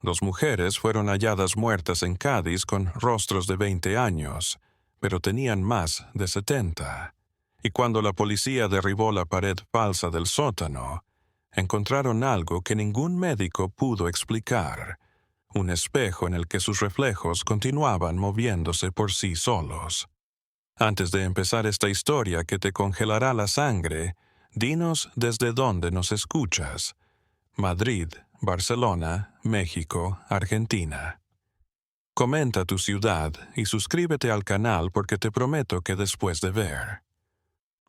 Dos mujeres fueron halladas muertas en Cádiz con rostros de 20 años, pero tenían más de 70. Y cuando la policía derribó la pared falsa del sótano, encontraron algo que ningún médico pudo explicar: un espejo en el que sus reflejos continuaban moviéndose por sí solos. Antes de empezar esta historia que te congelará la sangre, dinos desde dónde nos escuchas. Madrid, Barcelona, México, Argentina. Comenta tu ciudad y suscríbete al canal porque te prometo que después de ver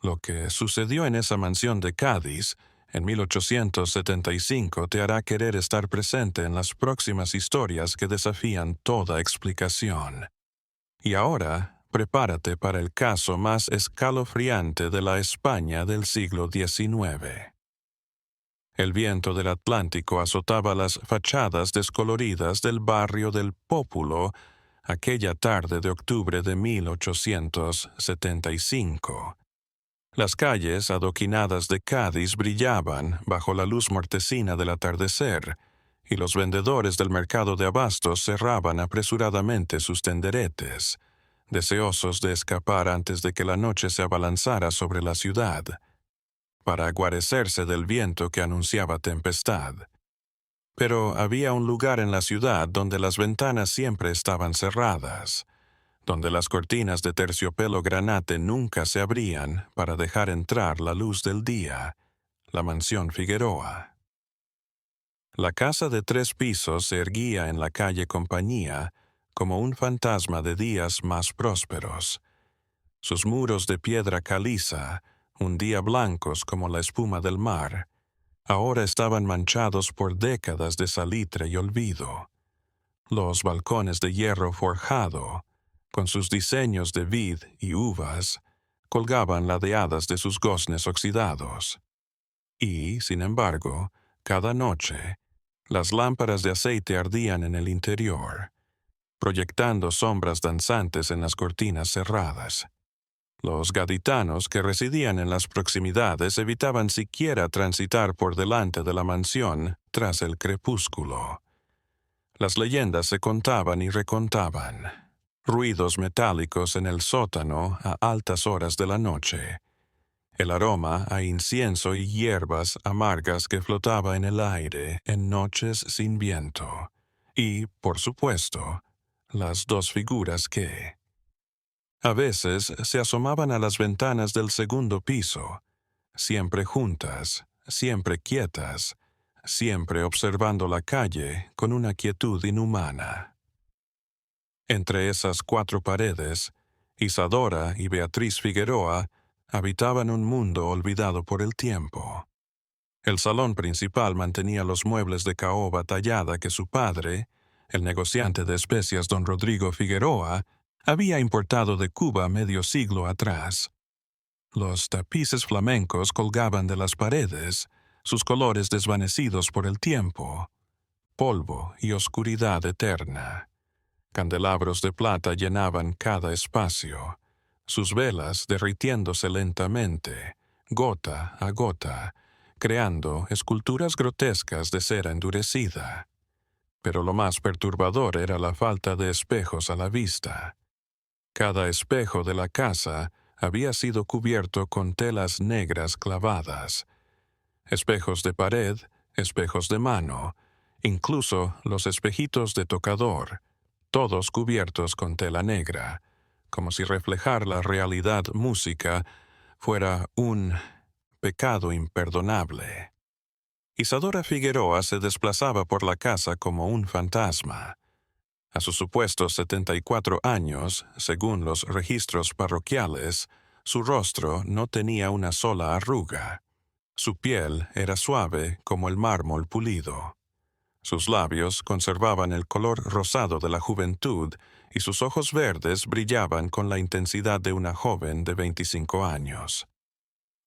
lo que sucedió en esa mansión de Cádiz en 1875 te hará querer estar presente en las próximas historias que desafían toda explicación. Y ahora, prepárate para el caso más escalofriante de la España del siglo XIX. El viento del Atlántico azotaba las fachadas descoloridas del barrio del Pópulo aquella tarde de octubre de 1875. Las calles adoquinadas de Cádiz brillaban bajo la luz mortecina del atardecer, y los vendedores del mercado de abastos cerraban apresuradamente sus tenderetes, deseosos de escapar antes de que la noche se abalanzara sobre la ciudad, para guarecerse del viento que anunciaba tempestad. Pero había un lugar en la ciudad donde las ventanas siempre estaban cerradas, donde las cortinas de terciopelo granate nunca se abrían para dejar entrar la luz del día: la mansión Figueroa. La casa de 3 pisos se erguía en la calle Compañía como un fantasma de días más prósperos. Sus muros de piedra caliza, un día blancos como la espuma del mar, ahora estaban manchados por décadas de salitre y olvido. Los balcones de hierro forjado, con sus diseños de vid y uvas, colgaban ladeadas de sus goznes oxidados. Y, sin embargo, cada noche, las lámparas de aceite ardían en el interior, proyectando sombras danzantes en las cortinas cerradas. Los gaditanos que residían en las proximidades evitaban siquiera transitar por delante de la mansión tras el crepúsculo. Las leyendas se contaban y recontaban. Ruidos metálicos en el sótano a altas horas de la noche. El aroma a incienso y hierbas amargas que flotaba en el aire en noches sin viento. Y, por supuesto, las 2 figuras que, a veces, se asomaban a las ventanas del segundo piso, siempre juntas, siempre quietas, siempre observando la calle con una quietud inhumana. Entre esas 4 paredes, Isadora y Beatriz Figueroa habitaban un mundo olvidado por el tiempo. El salón principal mantenía los muebles de caoba tallada que su padre, el negociante de especias don Rodrigo Figueroa, había importado de Cuba medio siglo atrás. Los tapices flamencos colgaban de las paredes, sus colores desvanecidos por el tiempo, polvo y oscuridad eterna. Candelabros de plata llenaban cada espacio, sus velas derritiéndose lentamente, gota a gota, creando esculturas grotescas de cera endurecida. Pero lo más perturbador era la falta de espejos a la vista. Cada espejo de la casa había sido cubierto con telas negras clavadas. Espejos de pared, espejos de mano, incluso los espejitos de tocador, todos cubiertos con tela negra, como si reflejar la realidad música fuera un pecado imperdonable. Isadora Figueroa se desplazaba por la casa como un fantasma. A sus supuestos 74 años, según los registros parroquiales, su rostro no tenía una sola arruga. Su piel era suave como el mármol pulido. Sus labios conservaban el color rosado de la juventud y sus ojos verdes brillaban con la intensidad de una joven de 25 años.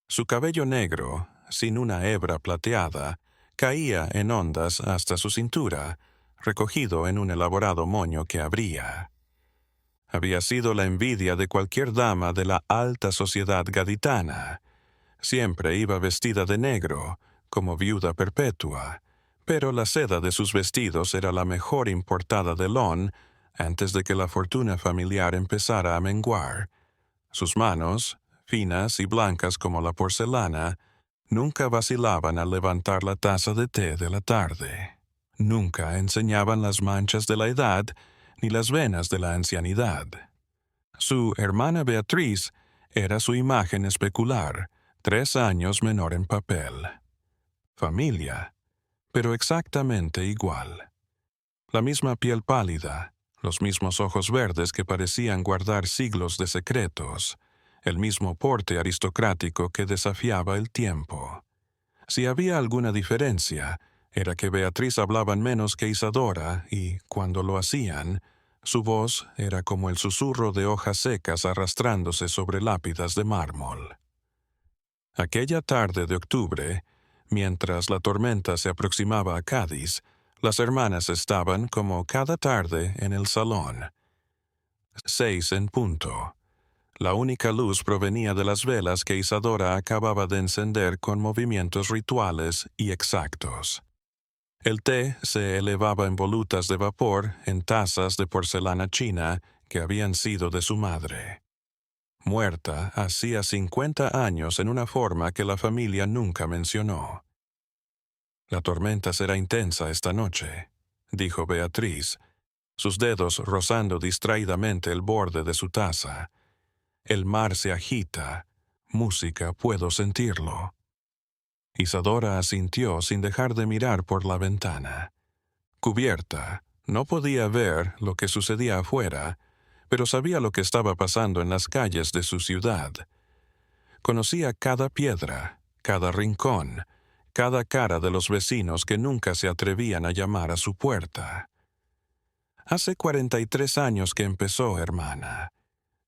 Su cabello negro, sin una hebra plateada, caía en ondas hasta su cintura, recogido en un elaborado moño que abría. Había sido la envidia de cualquier dama de la alta sociedad gaditana. Siempre iba vestida de negro, como viuda perpetua, Pero la seda de sus vestidos era la mejor importada de Lon antes de que la fortuna familiar empezara a menguar. Sus manos, finas y blancas como la porcelana, nunca vacilaban al levantar la taza de té de la tarde. Nunca enseñaban las manchas de la edad ni las venas de la ancianidad. Su hermana Beatriz era su imagen especular, 3 años menor en papel. Familia, pero exactamente igual. La misma piel pálida, los mismos ojos verdes que parecían guardar siglos de secretos, el mismo porte aristocrático que desafiaba el tiempo. Si había alguna diferencia, era que Beatriz hablaba menos que Isadora y, cuando lo hacían, su voz era como el susurro de hojas secas arrastrándose sobre lápidas de mármol. Aquella tarde de octubre, mientras la tormenta se aproximaba a Cádiz, las hermanas estaban, como cada tarde, en el salón. 6 en punto. La única luz provenía de las velas que Isadora acababa de encender con movimientos rituales y exactos. El té se elevaba en volutas de vapor en tazas de porcelana china que habían sido de su madre. Muerta hacía 50 años en una forma que la familia nunca mencionó. «La tormenta será intensa esta noche», dijo Beatriz, sus dedos rozando distraídamente el borde de su taza. «El mar se agita. Música, puedo sentirlo». Isadora asintió sin dejar de mirar por la ventana. Cubierta, no podía ver lo que sucedía afuera, pero sabía lo que estaba pasando en las calles de su ciudad. Conocía cada piedra, cada rincón, cada cara de los vecinos que nunca se atrevían a llamar a su puerta. «Hace 43 años que empezó, hermana»,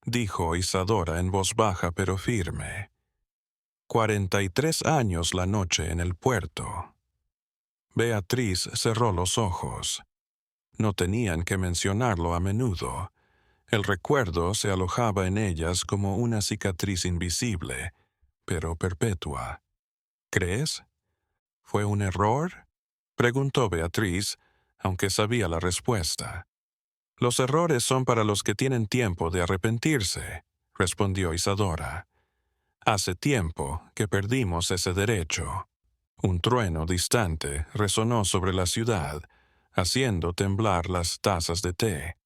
dijo Isadora en voz baja pero firme. 43 años la noche en el puerto. Beatriz cerró los ojos. No tenían que mencionarlo a menudo. El recuerdo se alojaba en ellas como una cicatriz invisible, pero perpetua. «¿Crees? ¿Fue un error?», preguntó Beatriz, aunque sabía la respuesta. «Los errores son para los que tienen tiempo de arrepentirse», respondió Isadora. «Hace tiempo que perdimos ese derecho». Un trueno distante resonó sobre la ciudad, haciendo temblar las tazas de té.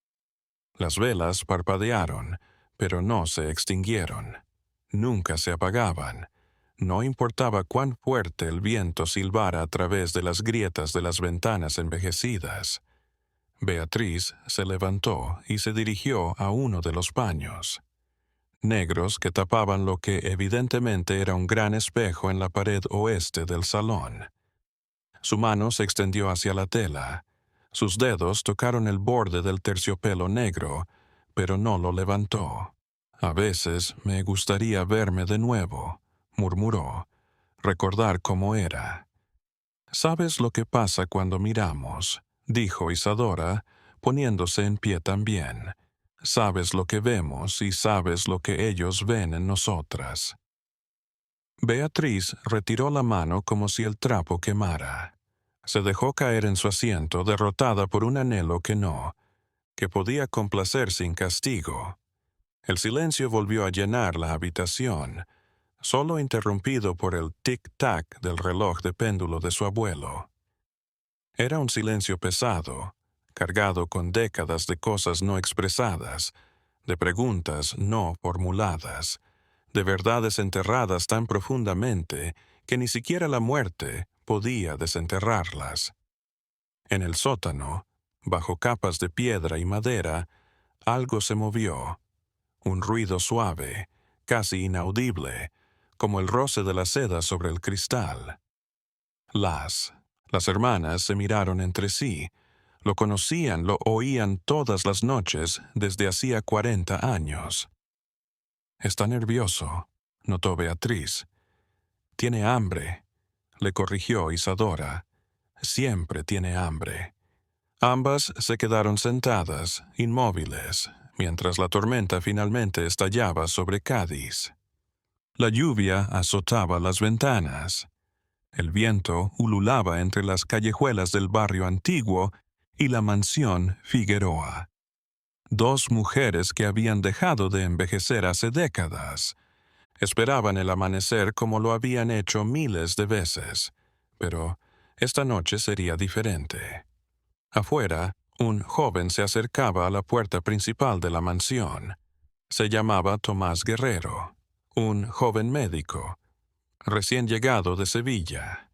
Las velas parpadearon, pero no se extinguieron. Nunca se apagaban. No importaba cuán fuerte el viento silbara a través de las grietas de las ventanas envejecidas. Beatriz se levantó y se dirigió a uno de los paños, negros que tapaban lo que evidentemente era un gran espejo en la pared oeste del salón. Su mano se extendió hacia la tela. Sus dedos tocaron el borde del terciopelo negro, pero no lo levantó. «A veces me gustaría verme de nuevo», murmuró, «recordar cómo era». «¿Sabes lo que pasa cuando miramos?», dijo Isadora, poniéndose en pie también. «Sabes lo que vemos y sabes lo que ellos ven en nosotras». Beatriz retiró la mano como si el trapo quemara. Se dejó caer en su asiento, derrotada por un anhelo que podía complacer sin castigo. El silencio volvió a llenar la habitación, solo interrumpido por el tic-tac del reloj de péndulo de su abuelo. Era un silencio pesado, cargado con décadas de cosas no expresadas, de preguntas no formuladas, de verdades enterradas tan profundamente que ni siquiera la muerte podía desenterrarlas. En el sótano, bajo capas de piedra y madera, algo se movió, un ruido suave, casi inaudible, como el roce de la seda sobre el cristal. Las hermanas se miraron entre sí. Lo conocían, lo oían todas las noches desde hacía 40 años. «Está nervioso», notó Beatriz. «Tiene hambre», le corrigió Isadora. «Siempre tiene hambre». Ambas se quedaron sentadas, inmóviles, mientras la tormenta finalmente estallaba sobre Cádiz. La lluvia azotaba las ventanas. El viento ululaba entre las callejuelas del barrio antiguo y la mansión Figueroa. Dos mujeres que habían dejado de envejecer hace décadas. Esperaban el amanecer como lo habían hecho miles de veces, pero esta noche sería diferente. Afuera, un joven se acercaba a la puerta principal de la mansión. Se llamaba Tomás Guerrero, un joven médico, recién llegado de Sevilla.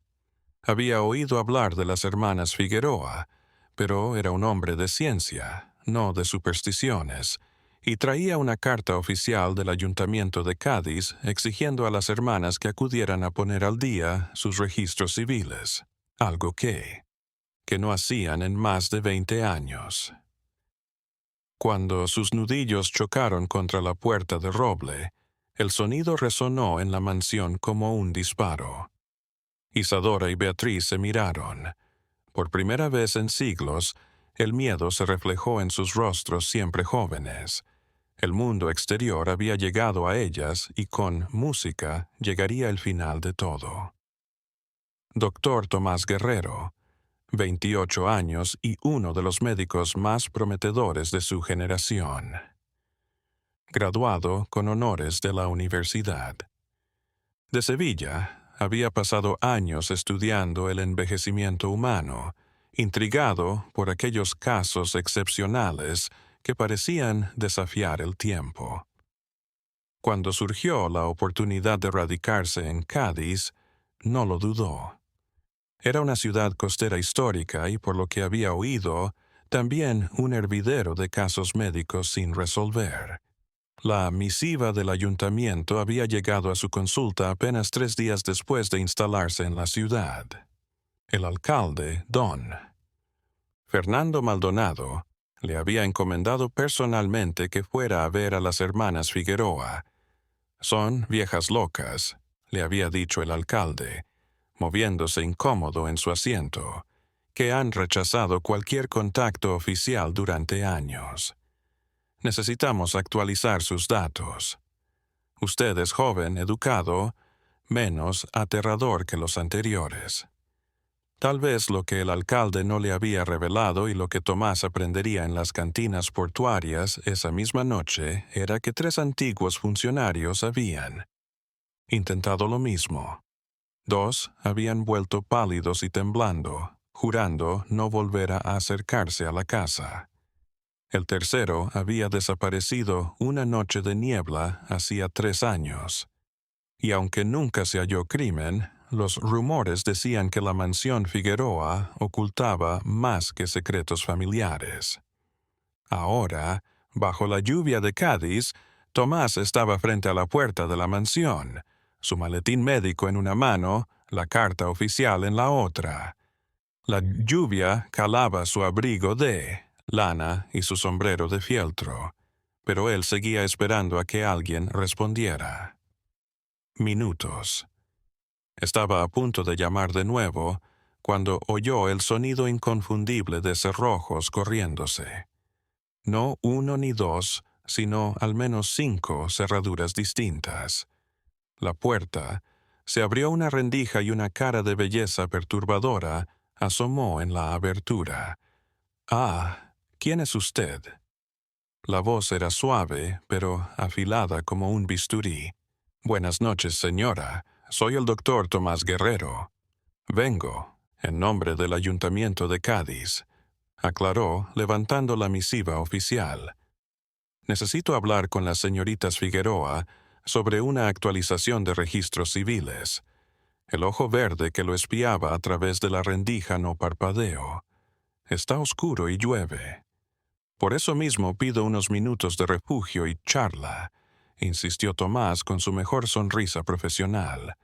Había oído hablar de las hermanas Figueroa, pero era un hombre de ciencia, no de supersticiones, y traía una carta oficial del Ayuntamiento de Cádiz exigiendo a las hermanas que acudieran a poner al día sus registros civiles, algo que no hacían en más de 20 años. Cuando sus nudillos chocaron contra la puerta de roble, el sonido resonó en la mansión como un disparo. Isadora y Beatriz se miraron. Por primera vez en siglos, el miedo se reflejó en sus rostros siempre jóvenes. El mundo exterior había llegado a ellas y con música llegaría el final de todo. Doctor Tomás Guerrero, 28 años y uno de los médicos más prometedores de su generación. Graduado con honores de la universidad. De Sevilla, había pasado años estudiando el envejecimiento humano, intrigado por aquellos casos excepcionales que parecían desafiar el tiempo. Cuando surgió la oportunidad de radicarse en Cádiz, no lo dudó. Era una ciudad costera histórica y, por lo que había oído, también un hervidero de casos médicos sin resolver. La misiva del ayuntamiento había llegado a su consulta apenas 3 días después de instalarse en la ciudad. El alcalde, don Fernando Maldonado, le había encomendado personalmente que fuera a ver a las hermanas Figueroa. Son viejas locas, le había dicho el alcalde, moviéndose incómodo en su asiento, que han rechazado cualquier contacto oficial durante años. Necesitamos actualizar sus datos. Usted es joven, educado, menos aterrador que los anteriores. Tal vez lo que el alcalde no le había revelado y lo que Tomás aprendería en las cantinas portuarias esa misma noche era que 3 antiguos funcionarios habían intentado lo mismo. 2 habían vuelto pálidos y temblando, jurando no volver a acercarse a la casa. El tercero había desaparecido una noche de niebla hacía 3 años. Y aunque nunca se halló crimen, los rumores decían que la mansión Figueroa ocultaba más que secretos familiares. Ahora, bajo la lluvia de Cádiz, Tomás estaba frente a la puerta de la mansión, su maletín médico en una mano, la carta oficial en la otra. La lluvia calaba su abrigo de lana y su sombrero de fieltro, pero él seguía esperando a que alguien respondiera. Minutos. Estaba a punto de llamar de nuevo cuando oyó el sonido inconfundible de cerrojos corriéndose. No 1 ni 2, sino al menos 5 cerraduras distintas. La puerta se abrió una rendija y una cara de belleza perturbadora asomó en la abertura. «Ah, ¿quién es usted?» La voz era suave, pero afilada como un bisturí. «Buenas noches, señora. Soy el doctor Tomás Guerrero. Vengo, en nombre del Ayuntamiento de Cádiz», aclaró, levantando la misiva oficial. «Necesito hablar con las señoritas Figueroa sobre una actualización de registros civiles. El ojo verde que lo espiaba a través de la rendija no parpadeó. Está oscuro y llueve. Por eso mismo pido unos minutos de refugio y charla», insistió Tomás con su mejor sonrisa profesional.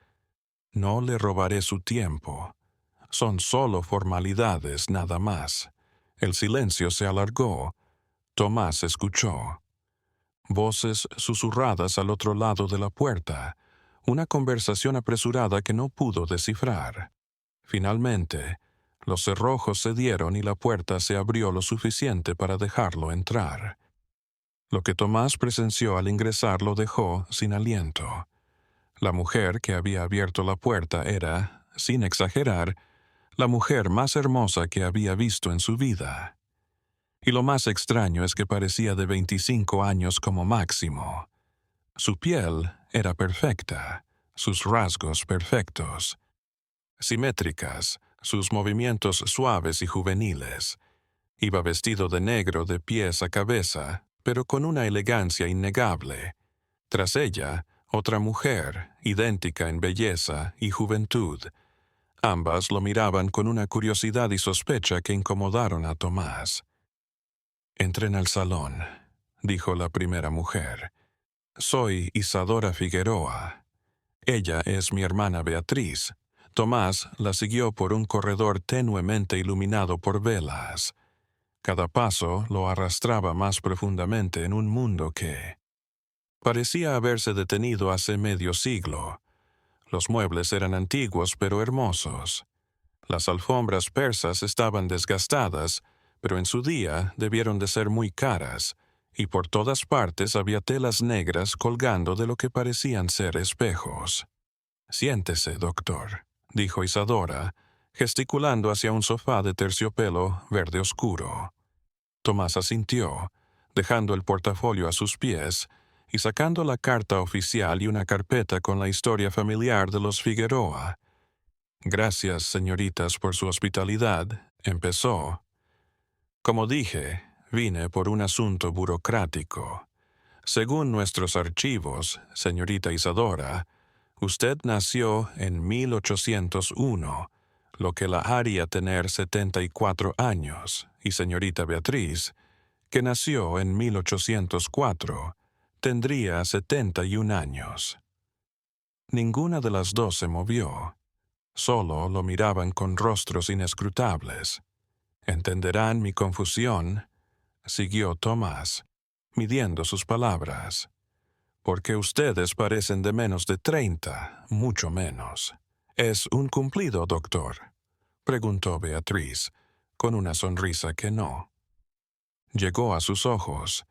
«No le robaré su tiempo. Son solo formalidades, nada más». El silencio se alargó. Tomás escuchó. Voces susurradas al otro lado de la puerta. Una conversación apresurada que no pudo descifrar. Finalmente, los cerrojos cedieron y la puerta se abrió lo suficiente para dejarlo entrar. Lo que Tomás presenció al ingresar lo dejó sin aliento. La mujer que había abierto la puerta era, sin exagerar, la mujer más hermosa que había visto en su vida. Y lo más extraño es que parecía de 25 años como máximo. Su piel era perfecta, sus rasgos perfectos, simétricas, sus movimientos suaves y juveniles. Iba vestido de negro de pies a cabeza, pero con una elegancia innegable. Tras ella, otra mujer, idéntica en belleza y juventud. Ambas lo miraban con una curiosidad y sospecha que incomodaron a Tomás. «Entren al salón», dijo la primera mujer. «Soy Isadora Figueroa. Ella es mi hermana Beatriz». Tomás la siguió por un corredor tenuemente iluminado por velas. Cada paso lo arrastraba más profundamente en un mundo que parecía haberse detenido hace medio siglo. Los muebles eran antiguos pero hermosos. Las alfombras persas estaban desgastadas, pero en su día debieron de ser muy caras, y por todas partes había telas negras colgando de lo que parecían ser espejos. «Siéntese, doctor», dijo Isadora, gesticulando hacia un sofá de terciopelo verde oscuro. Tomás asintió, dejando el portafolio a sus pies y sacando la carta oficial y una carpeta con la historia familiar de los Figueroa. «Gracias, señoritas, por su hospitalidad», empezó. «Como dije, vine por un asunto burocrático. Según nuestros archivos, señorita Isadora, usted nació en 1801, lo que la haría tener 74 años, y señorita Beatriz, que nació en 1804, tendría 71 años». Ninguna de las dos se movió. Solo lo miraban con rostros inescrutables. «Entenderán mi confusión», siguió Tomás, midiendo sus palabras, «porque ustedes parecen de menos de 30, mucho menos». «¿Es un cumplido, doctor?», preguntó Beatriz, con una sonrisa que no llegó a sus ojos.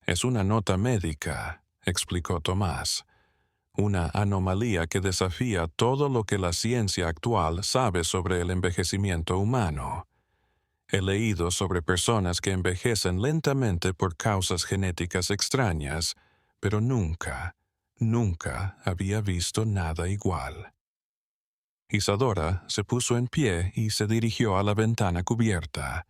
«Es una nota médica», explicó Tomás. «Una anomalía que desafía todo lo que la ciencia actual sabe sobre el envejecimiento humano. He leído sobre personas que envejecen lentamente por causas genéticas extrañas, pero nunca había visto nada igual». Isadora se puso en pie y se dirigió a la ventana cubierta.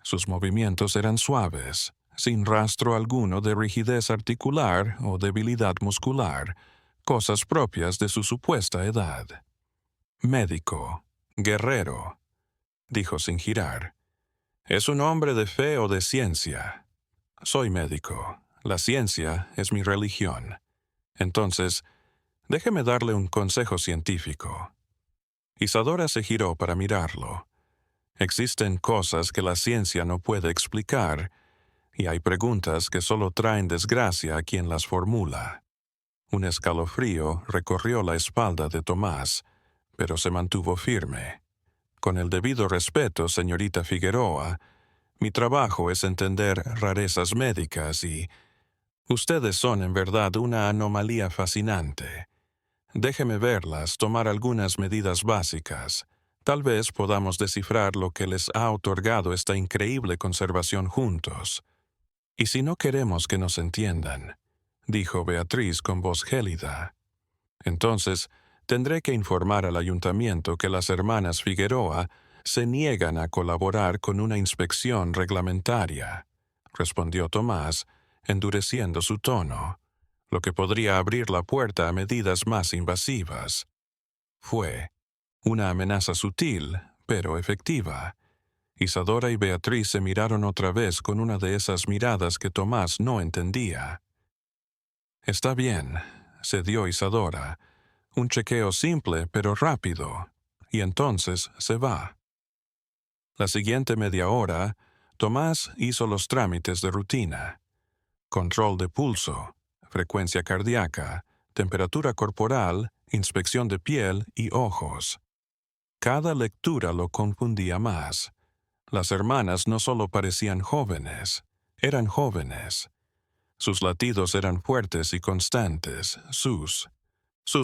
Sus movimientos eran suaves, sin rastro alguno de rigidez articular o debilidad muscular, cosas propias de su supuesta edad. «Médico, guerrero», dijo sin girar. «¿Es un hombre de fe o de ciencia?» «Soy médico. La ciencia es mi religión. Entonces, déjeme darle un consejo científico». Isadora se giró para mirarlo. Existen cosas que la ciencia no puede explicar, y hay preguntas que solo traen desgracia a quien las formula. Un escalofrío recorrió la espalda de Tomás, pero se mantuvo firme. «Con el debido respeto, señorita Figueroa, mi trabajo es entender rarezas médicas y ustedes son en verdad una anomalía fascinante. Déjeme verlas, tomar algunas medidas básicas. Tal vez podamos descifrar lo que les ha otorgado esta increíble conservación juntos. Y si no queremos que nos entiendan», dijo Beatriz con voz gélida, «entonces tendré que informar al ayuntamiento que las hermanas Figueroa se niegan a colaborar con una inspección reglamentaria», respondió Tomás, endureciendo su tono, lo que podría abrir la puerta a medidas más invasivas. Fue una amenaza sutil, pero efectiva. Isadora y Beatriz se miraron otra vez con una de esas miradas que Tomás no entendía. «Está bien», cedió Isadora. «Un chequeo simple pero rápido, y entonces se va». La siguiente media hora, Tomás hizo los trámites de rutina. Control de pulso, frecuencia cardíaca, temperatura corporal, inspección de piel y ojos. Cada lectura lo confundía más. Las hermanas no solo parecían jóvenes, eran jóvenes. Sus latidos eran fuertes y constantes, sus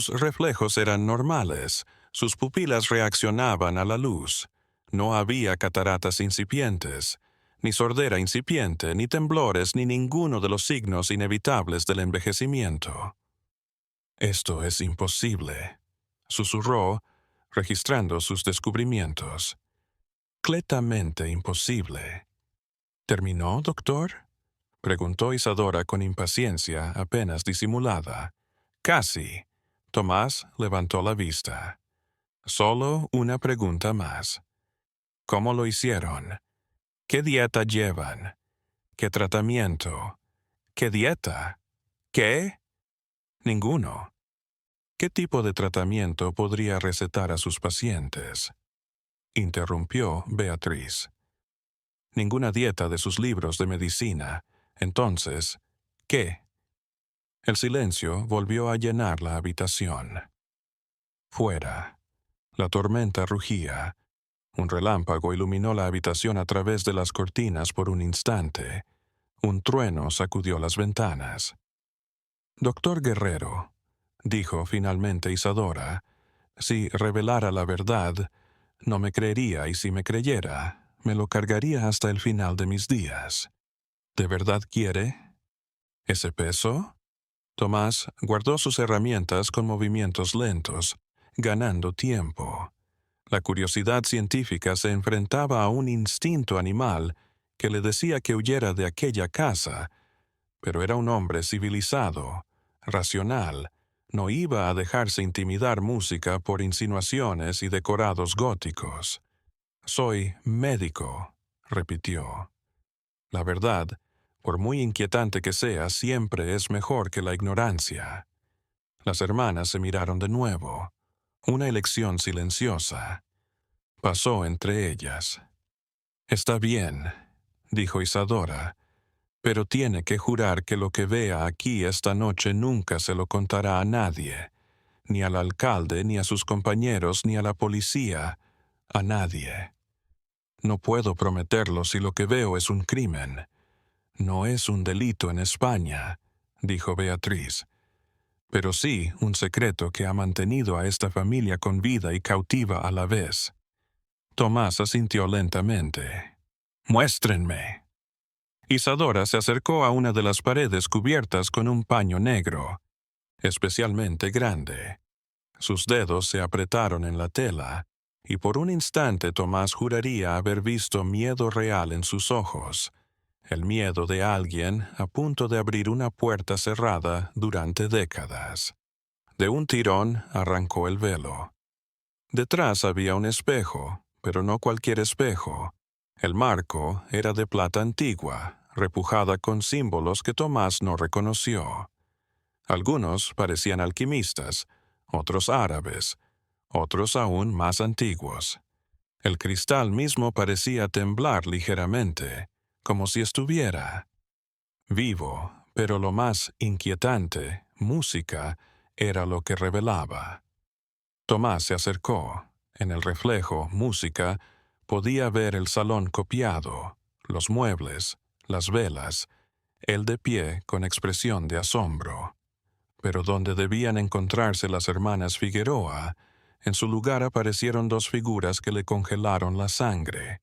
reflejos eran normales, Sus pupilas reaccionaban a la luz. No había cataratas incipientes, ni sordera incipiente, ni temblores, ni ninguno de los signos inevitables del envejecimiento. «Esto es imposible», susurró, registrando sus descubrimientos. «Completamente imposible». «¿Terminó, doctor?», preguntó Isadora con impaciencia apenas disimulada. «Casi». Tomás levantó la vista. «Solo una pregunta más. ¿Cómo lo hicieron? ¿Qué dieta llevan? ¿Qué tratamiento? ¿Qué dieta? ¿Qué? Ninguno. ¿Qué tipo de tratamiento podría recetar a sus pacientes?», interrumpió Beatriz. «Ninguna dieta de sus libros de medicina. Entonces, ¿qué?». El silencio volvió a llenar la habitación. Fuera. La tormenta rugía. Un relámpago iluminó la habitación a través de las cortinas por un instante. Un trueno sacudió las ventanas. «Doctor Guerrero», dijo finalmente Isadora, «si revelara la verdad, no me creería, y si me creyera, me lo cargaría hasta el final de mis días. ¿De verdad quiere ese peso?». Tomás guardó sus herramientas con movimientos lentos, ganando tiempo. La curiosidad científica se enfrentaba a un instinto animal que le decía que huyera de aquella casa, pero era un hombre civilizado, racional, no iba a dejarse intimidar música por insinuaciones y decorados góticos. «Soy médico», repitió. «La verdad, por muy inquietante que sea, siempre es mejor que la ignorancia». Las hermanas se miraron de nuevo. Una elección silenciosa. Pasó entre ellas. «Está bien», dijo Isadora, «pero tiene que jurar que lo que vea aquí esta noche nunca se lo contará a nadie, ni al alcalde, ni a sus compañeros, ni a la policía, a nadie». «No puedo prometerlo si lo que veo es un crimen». «No es un delito en España», dijo Beatriz, «pero sí un secreto que ha mantenido a esta familia con vida y cautiva a la vez». Tomás asintió lentamente. «Muéstrenme». Isadora se acercó a una de las paredes cubiertas con un paño negro, especialmente grande. Sus dedos se apretaron en la tela, y por un instante Tomás juraría haber visto miedo real en sus ojos, el miedo de alguien a punto de abrir una puerta cerrada durante décadas. De un tirón arrancó el velo. Detrás había un espejo, pero no cualquier espejo. El marco era de plata antigua, repujada con símbolos que Tomás no reconoció. Algunos parecían alquimistas, otros árabes, otros aún más antiguos. El cristal mismo parecía temblar ligeramente, como si estuviera vivo, pero lo más inquietante, música, era lo que revelaba. Tomás se acercó. En el reflejo, música, podía ver el salón copiado, los muebles, las velas, él de pie con expresión de asombro. Pero donde debían encontrarse las hermanas Figueroa, en su lugar aparecieron dos figuras que le congelaron la sangre.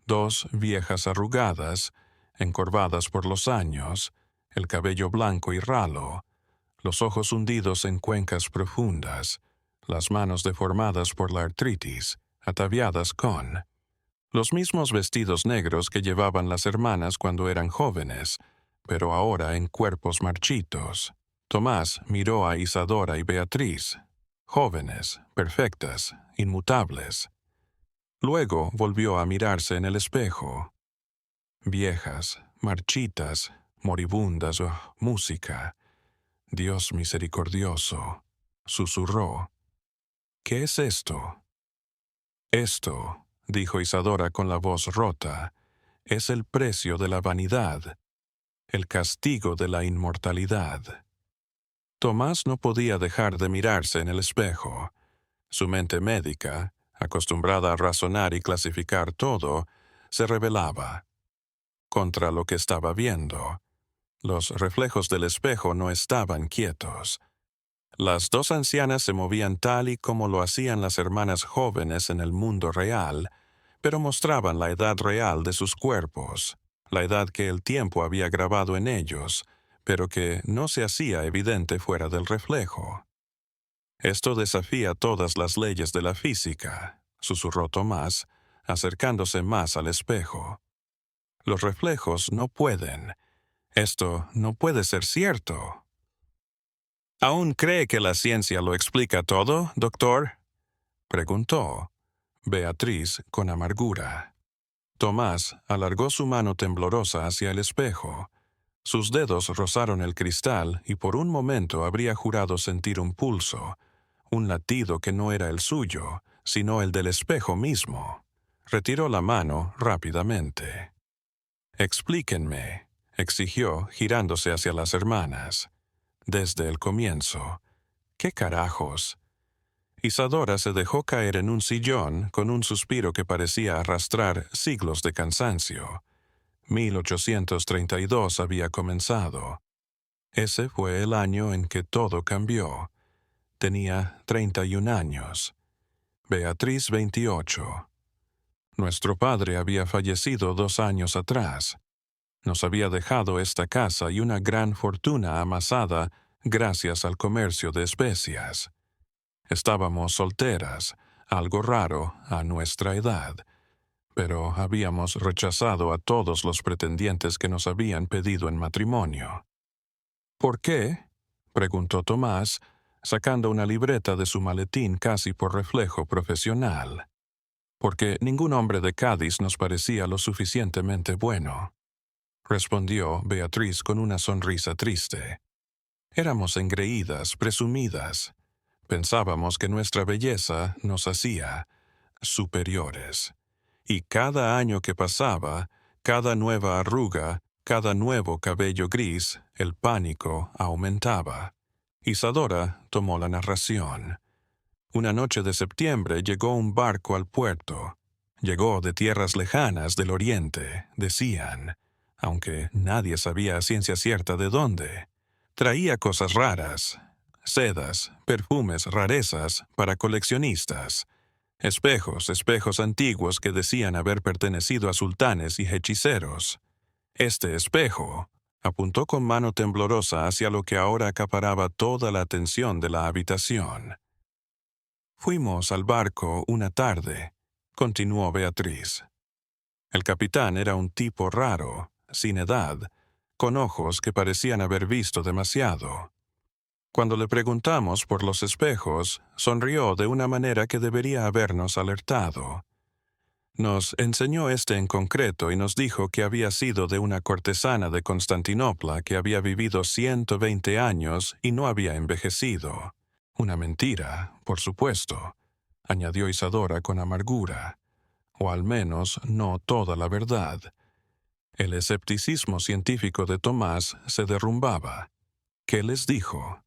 Dos viejas arrugadas, encorvadas por los años, el cabello blanco y ralo, los ojos hundidos en cuencas profundas, las manos deformadas por la artritis, ataviadas con los mismos vestidos negros que llevaban las hermanas cuando eran jóvenes, pero ahora en cuerpos marchitos. Tomás miró a Isadora y Beatriz, jóvenes, perfectas, inmutables. Luego volvió a mirarse en el espejo. Viejas, marchitas, moribundas, música. «Dios misericordioso», susurró. «¿Qué es esto?». «Esto», dijo Isadora con la voz rota, «es el precio de la vanidad, el castigo de la inmortalidad». Tomás no podía dejar de mirarse en el espejo. Su mente médica, acostumbrada a razonar y clasificar todo, se rebelaba contra lo que estaba viendo. Los reflejos del espejo no estaban quietos. Las dos ancianas se movían tal y como lo hacían las hermanas jóvenes en el mundo real, pero mostraban la edad real de sus cuerpos, la edad que el tiempo había grabado en ellos, pero que no se hacía evidente fuera del reflejo. Esto desafía todas las leyes de la física, susurró Tomás, acercándose más al espejo. Los reflejos no pueden. Esto no puede ser cierto. ¿Aún cree que la ciencia lo explica todo, doctor?, preguntó Beatriz con amargura. Tomás alargó su mano temblorosa hacia el espejo. Sus dedos rozaron el cristal y por un momento habría jurado sentir un pulso, un latido que no era el suyo, sino el del espejo mismo. Retiró la mano rápidamente. «Explíquenme», exigió, girándose hacia las hermanas. «Desde el comienzo. ¿Qué carajos?» Isadora se dejó caer en un sillón con un suspiro que parecía arrastrar siglos de cansancio. 1832 había comenzado. Ese fue el año en que todo cambió. Tenía 31 años. Beatriz 28. Nuestro padre había fallecido 2 años atrás. Nos había dejado esta casa y una gran fortuna amasada gracias al comercio de especias. Estábamos solteras, algo raro a nuestra edad, pero habíamos rechazado a todos los pretendientes que nos habían pedido en matrimonio. «¿Por qué?», preguntó Tomás, sacando una libreta de su maletín casi por reflejo profesional. «Porque ningún hombre de Cádiz nos parecía lo suficientemente bueno», respondió Beatriz con una sonrisa triste. «Éramos engreídas, presumidas. Pensábamos que nuestra belleza nos hacía superiores. Y cada año que pasaba, cada nueva arruga, cada nuevo cabello gris, el pánico aumentaba». Isadora tomó la narración. Una noche de septiembre llegó un barco al puerto. Llegó de tierras lejanas del oriente, decían, aunque nadie sabía a ciencia cierta de dónde. Traía cosas raras, sedas, perfumes, rarezas para coleccionistas. Espejos antiguos que decían haber pertenecido a sultanes y hechiceros. Este espejo apuntó con mano temblorosa hacia lo que ahora acaparaba toda la atención de la habitación. «Fuimos al barco una tarde», continuó Beatriz. El capitán era un tipo raro, sin edad, con ojos que parecían haber visto demasiado. Cuando le preguntamos por los espejos, sonrió de una manera que debería habernos alertado. Nos enseñó este en concreto y nos dijo que había sido de una cortesana de Constantinopla que había vivido 120 años y no había envejecido. Una mentira, por supuesto, añadió Isadora con amargura, o al menos no toda la verdad. El escepticismo científico de Tomás se derrumbaba. ¿Qué les dijo?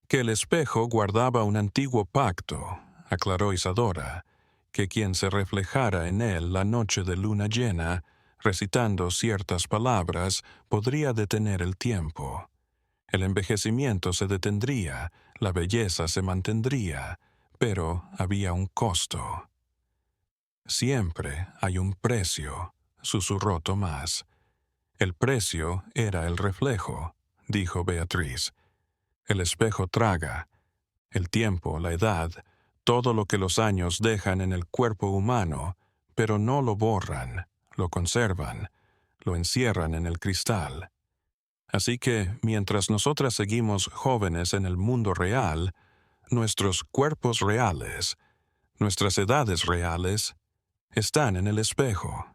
Que el espejo guardaba un antiguo pacto, aclaró Isadora, que quien se reflejara en él la noche de luna llena, recitando ciertas palabras, podría detener el tiempo. El envejecimiento se detendría, la belleza se mantendría, pero había un costo. «Siempre hay un precio», susurró Tomás. «El precio era el reflejo», dijo Beatriz. «El espejo traga. El tiempo, la edad, todo lo que los años dejan en el cuerpo humano, pero no lo borran, lo conservan, lo encierran en el cristal. Así que, mientras nosotras seguimos jóvenes en el mundo real, nuestros cuerpos reales, nuestras edades reales, están en el espejo».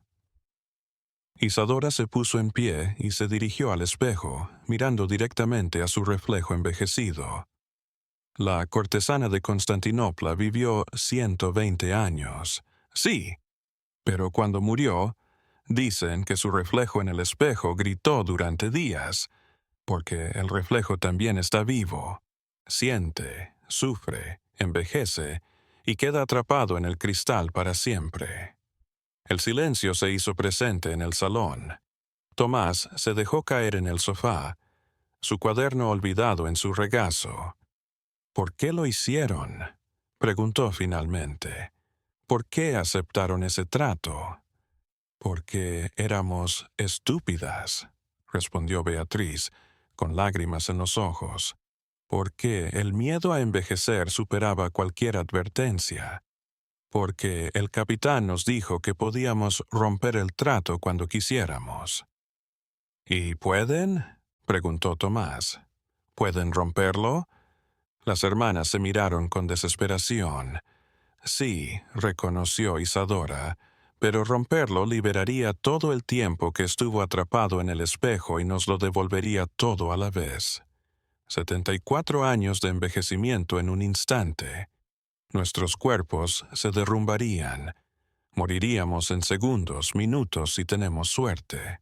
Isadora se puso en pie y se dirigió al espejo, mirando directamente a su reflejo envejecido. La cortesana de Constantinopla vivió 120 años. Sí, pero cuando murió, dicen que su reflejo en el espejo gritó durante días, porque el reflejo también está vivo. Siente, sufre, envejece y queda atrapado en el cristal para siempre. El silencio se hizo presente en el salón. Tomás se dejó caer en el sofá, su cuaderno olvidado en su regazo. ¿Por qué lo hicieron? Preguntó finalmente. ¿Por qué aceptaron ese trato? Porque éramos estúpidas, respondió Beatriz, con lágrimas en los ojos. Porque el miedo a envejecer superaba cualquier advertencia. Porque el capitán nos dijo que podíamos romper el trato cuando quisiéramos. ¿Y pueden? Preguntó Tomás. ¿Pueden romperlo? Las hermanas se miraron con desesperación. Sí, reconoció Isadora, pero romperlo liberaría todo el tiempo que estuvo atrapado en el espejo y nos lo devolvería todo a la vez. 74 años de envejecimiento en un instante. Nuestros cuerpos se derrumbarían. Moriríamos en segundos, minutos si tenemos suerte.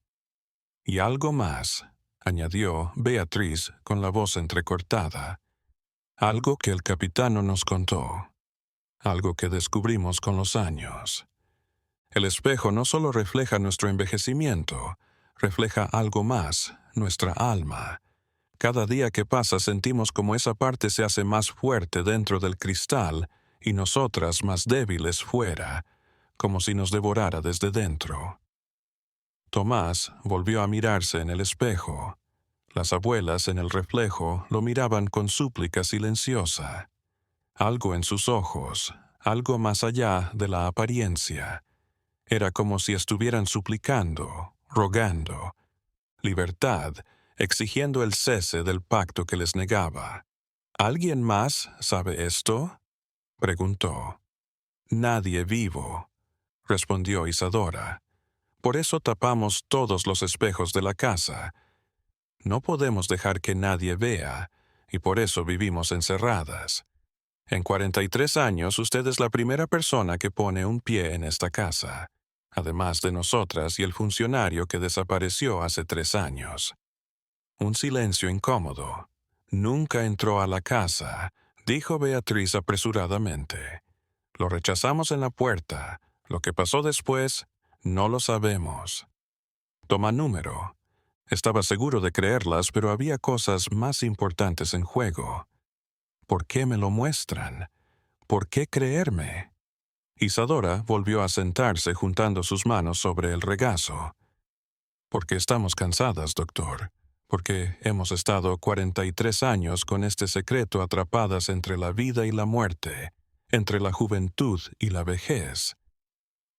Y algo más, añadió Beatriz con la voz entrecortada. Algo que el capitán no nos contó. Algo que descubrimos con los años. El espejo no solo refleja nuestro envejecimiento, refleja algo más, nuestra alma. Cada día que pasa sentimos como esa parte se hace más fuerte dentro del cristal y nosotras más débiles fuera, como si nos devorara desde dentro. Tomás volvió a mirarse en el espejo. Las abuelas en el reflejo lo miraban con súplica silenciosa. Algo en sus ojos, algo más allá de la apariencia. Era como si estuvieran suplicando, rogando. Libertad, exigiendo el cese del pacto que les negaba. ¿Alguien más sabe esto? Preguntó. Nadie vivo, respondió Isadora. Por eso tapamos todos los espejos de la casa. No podemos dejar que nadie vea, y por eso vivimos encerradas. En 43 años usted es la primera persona que pone un pie en esta casa, además de nosotras y el funcionario que desapareció hace 3 años. Un silencio incómodo. Nunca entró a la casa, dijo Beatriz apresuradamente. Lo rechazamos en la puerta. Lo que pasó después, no lo sabemos. Toma número. Estaba seguro de creerlas, pero había cosas más importantes en juego. ¿Por qué me lo muestran? ¿Por qué creerme? Isadora volvió a sentarse juntando sus manos sobre el regazo. Porque estamos cansadas, doctor. Porque hemos estado 43 años con este secreto atrapadas entre la vida y la muerte, entre la juventud y la vejez.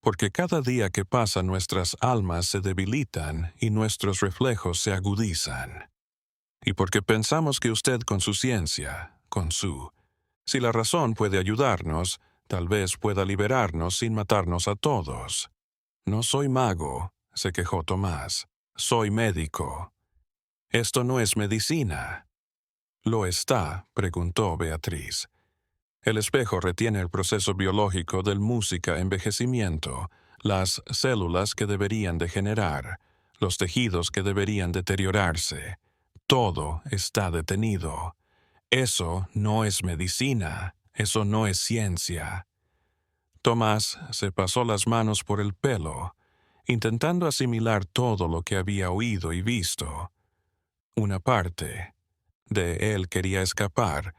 Porque cada día que pasa nuestras almas se debilitan y nuestros reflejos se agudizan. Y porque pensamos que usted con su ciencia, si la razón puede ayudarnos, tal vez pueda liberarnos sin matarnos a todos. No soy mago, se quejó Tomás. Soy médico. Esto no es medicina. ¿Lo está?, preguntó Beatriz. El espejo retiene el proceso biológico del música-envejecimiento, las células que deberían degenerar, los tejidos que deberían deteriorarse. Todo está detenido. Eso no es medicina, eso no es ciencia. Tomás se pasó las manos por el pelo, intentando asimilar todo lo que había oído y visto. Una parte de él quería escapar,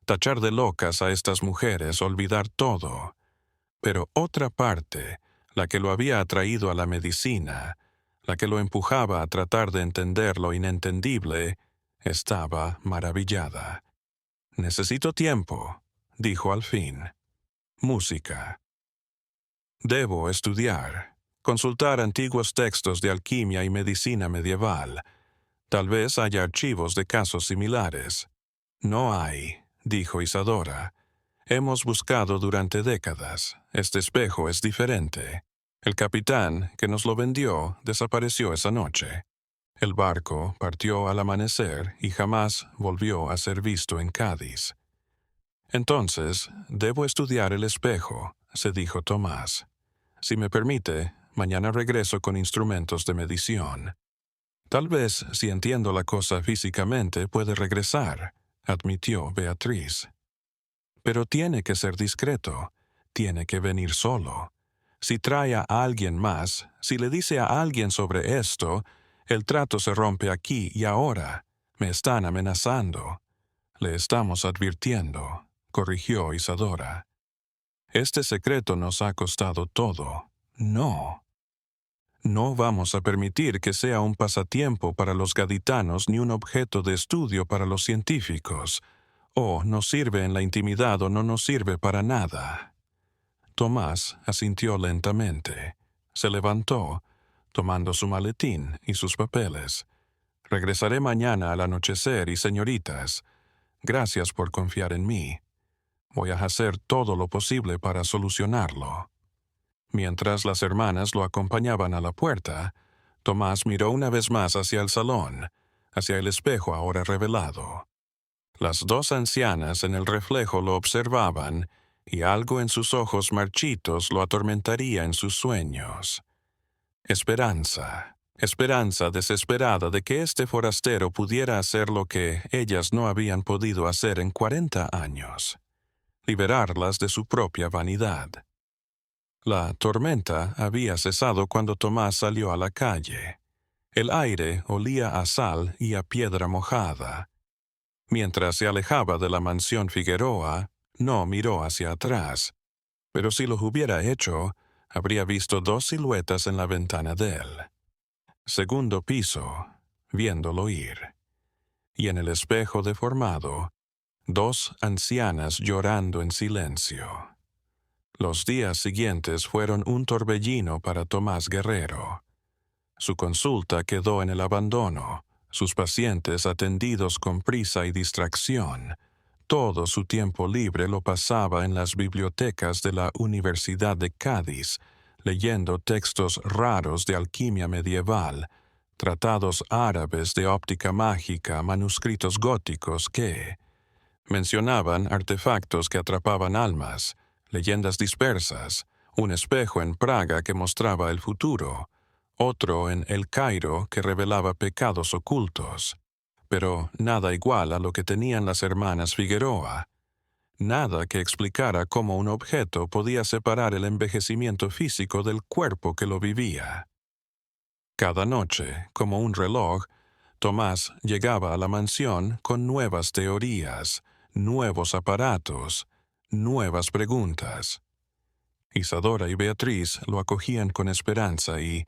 tachar de locas a estas mujeres, olvidar todo. Pero otra parte, la que lo había atraído a la medicina, la que lo empujaba a tratar de entender lo inentendible, estaba maravillada. Necesito tiempo, dijo al fin. Música. Debo estudiar, consultar antiguos textos de alquimia y medicina medieval. Tal vez haya archivos de casos similares. No hay, dijo Isadora. Hemos buscado durante décadas. Este espejo es diferente. El capitán, que nos lo vendió, desapareció esa noche. El barco partió al amanecer y jamás volvió a ser visto en Cádiz. Entonces, debo estudiar el espejo, se dijo Tomás. Si me permite, mañana regreso con instrumentos de medición. Tal vez, si entiendo la cosa físicamente, puede regresar, admitió Beatriz. Pero tiene que ser discreto, tiene que venir solo. Si trae a alguien más, si le dice a alguien sobre esto, el trato se rompe aquí y ahora. Me están amenazando. Le estamos advirtiendo, corrigió Isadora. Este secreto nos ha costado todo. No. No vamos a permitir que sea un pasatiempo para los gaditanos ni un objeto de estudio para los científicos. O nos sirve en la intimidad o no nos sirve para nada. Tomás asintió lentamente. Se levantó, tomando su maletín y sus papeles. Regresaré mañana al anochecer y señoritas, gracias por confiar en mí. Voy a hacer todo lo posible para solucionarlo. Mientras las hermanas lo acompañaban a la puerta, Tomás miró una vez más hacia el salón, hacia el espejo ahora revelado. Las dos ancianas en el reflejo lo observaban, y algo en sus ojos marchitos lo atormentaría en sus sueños. Esperanza, esperanza desesperada de que este forastero pudiera hacer lo que ellas no habían podido hacer en 40 años, liberarlas de su propia vanidad. La tormenta había cesado cuando Tomás salió a la calle. El aire olía a sal y a piedra mojada. Mientras se alejaba de la mansión Figueroa, no miró hacia atrás, pero si lo hubiera hecho, habría visto dos siluetas en la ventana de él. Segundo piso, viéndolo ir. Y en el espejo deformado, dos ancianas llorando en silencio. Los días siguientes fueron un torbellino para Tomás Guerrero. Su consulta quedó en el abandono, sus pacientes atendidos con prisa y distracción. Todo su tiempo libre lo pasaba en las bibliotecas de la Universidad de Cádiz, leyendo textos raros de alquimia medieval, tratados árabes de óptica mágica, manuscritos góticos que mencionaban artefactos que atrapaban almas, leyendas dispersas, un espejo en Praga que mostraba el futuro, otro en El Cairo que revelaba pecados ocultos, pero nada igual a lo que tenían las hermanas Figueroa, nada que explicara cómo un objeto podía separar el envejecimiento físico del cuerpo que lo vivía. Cada noche, como un reloj, Tomás llegaba a la mansión con nuevas teorías, nuevos aparatos, nuevas preguntas. Isadora y Beatriz lo acogían con esperanza y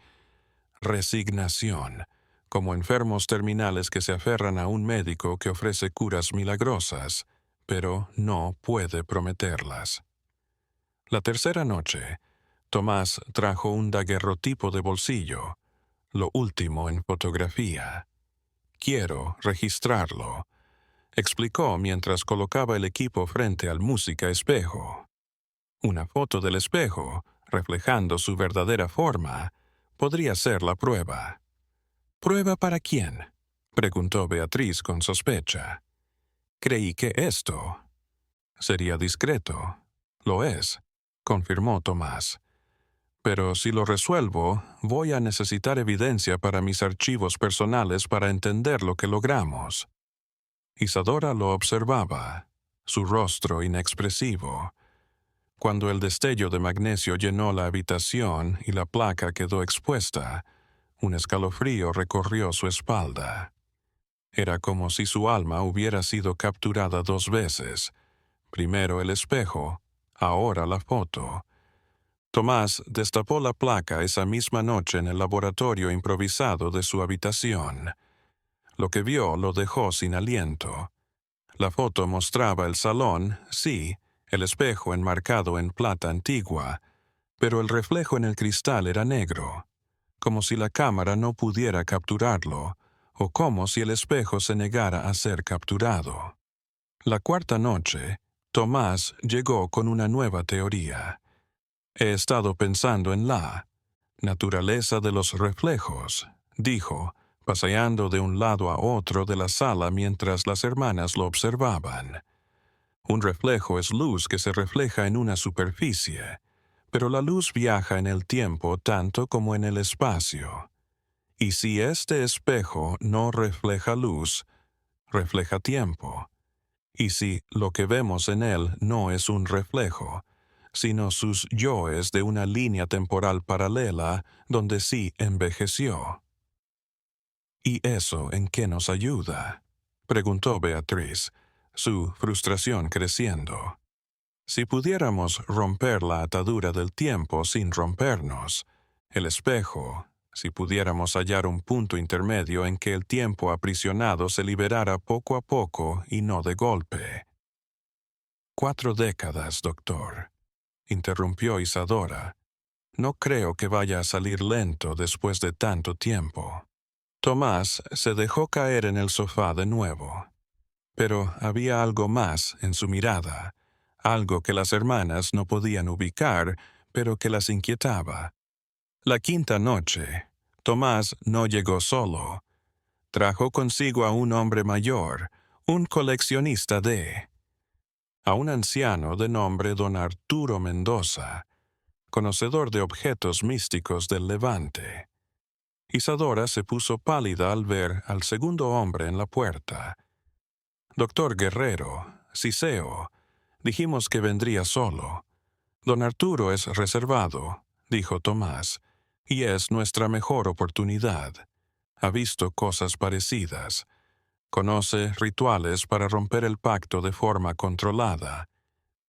resignación, como enfermos terminales que se aferran a un médico que ofrece curas milagrosas, pero no puede prometerlas. La tercera noche, Tomás trajo un daguerrotipo de bolsillo, lo último en fotografía. «Quiero registrarlo», explicó mientras colocaba el equipo frente al música espejo. Una foto del espejo, reflejando su verdadera forma, podría ser la prueba. «¿Prueba para quién?», preguntó Beatriz con sospecha. «Creí que esto sería discreto». «Lo es», confirmó Tomás. «Pero si lo resuelvo, voy a necesitar evidencia para mis archivos personales para entender lo que logramos». Isadora lo observaba, su rostro inexpresivo. Cuando el destello de magnesio llenó la habitación y la placa quedó expuesta, un escalofrío recorrió su espalda. Era como si su alma hubiera sido capturada dos veces, primero el espejo, ahora la foto. Tomás destapó la placa esa misma noche en el laboratorio improvisado de su habitación. Lo que vio lo dejó sin aliento. La foto mostraba el salón, sí, el espejo enmarcado en plata antigua, pero el reflejo en el cristal era negro, como si la cámara no pudiera capturarlo, o como si el espejo se negara a ser capturado. La cuarta noche, Tomás llegó con una nueva teoría. «He estado pensando en la naturaleza de los reflejos», dijo, paseando de un lado a otro de la sala mientras las hermanas lo observaban. Un reflejo es luz que se refleja en una superficie, pero la luz viaja en el tiempo tanto como en el espacio. Y si este espejo no refleja luz, refleja tiempo. Y si lo que vemos en él no es un reflejo, sino sus yoes de una línea temporal paralela donde sí envejeció. «¿Y eso en qué nos ayuda?», preguntó Beatriz, su frustración creciendo. Si pudiéramos romper la atadura del tiempo sin rompernos, el espejo, si pudiéramos hallar un punto intermedio en que el tiempo aprisionado se liberara poco a poco y no de golpe. 4 décadas, doctor, interrumpió Isadora. No creo que vaya a salir lento después de tanto tiempo. Tomás se dejó caer en el sofá de nuevo. Pero había algo más en su mirada, algo que las hermanas no podían ubicar, pero que las inquietaba. La quinta noche, Tomás no llegó solo. Trajo consigo a un hombre mayor, un coleccionista a un anciano de nombre don Arturo Mendoza, conocedor de objetos místicos del Levante. Isadora se puso pálida al ver al segundo hombre en la puerta. Doctor Guerrero, Ciceo, dijimos que vendría solo. Don Arturo es reservado, dijo Tomás, y es nuestra mejor oportunidad. Ha visto cosas parecidas. Conoce rituales para romper el pacto de forma controlada.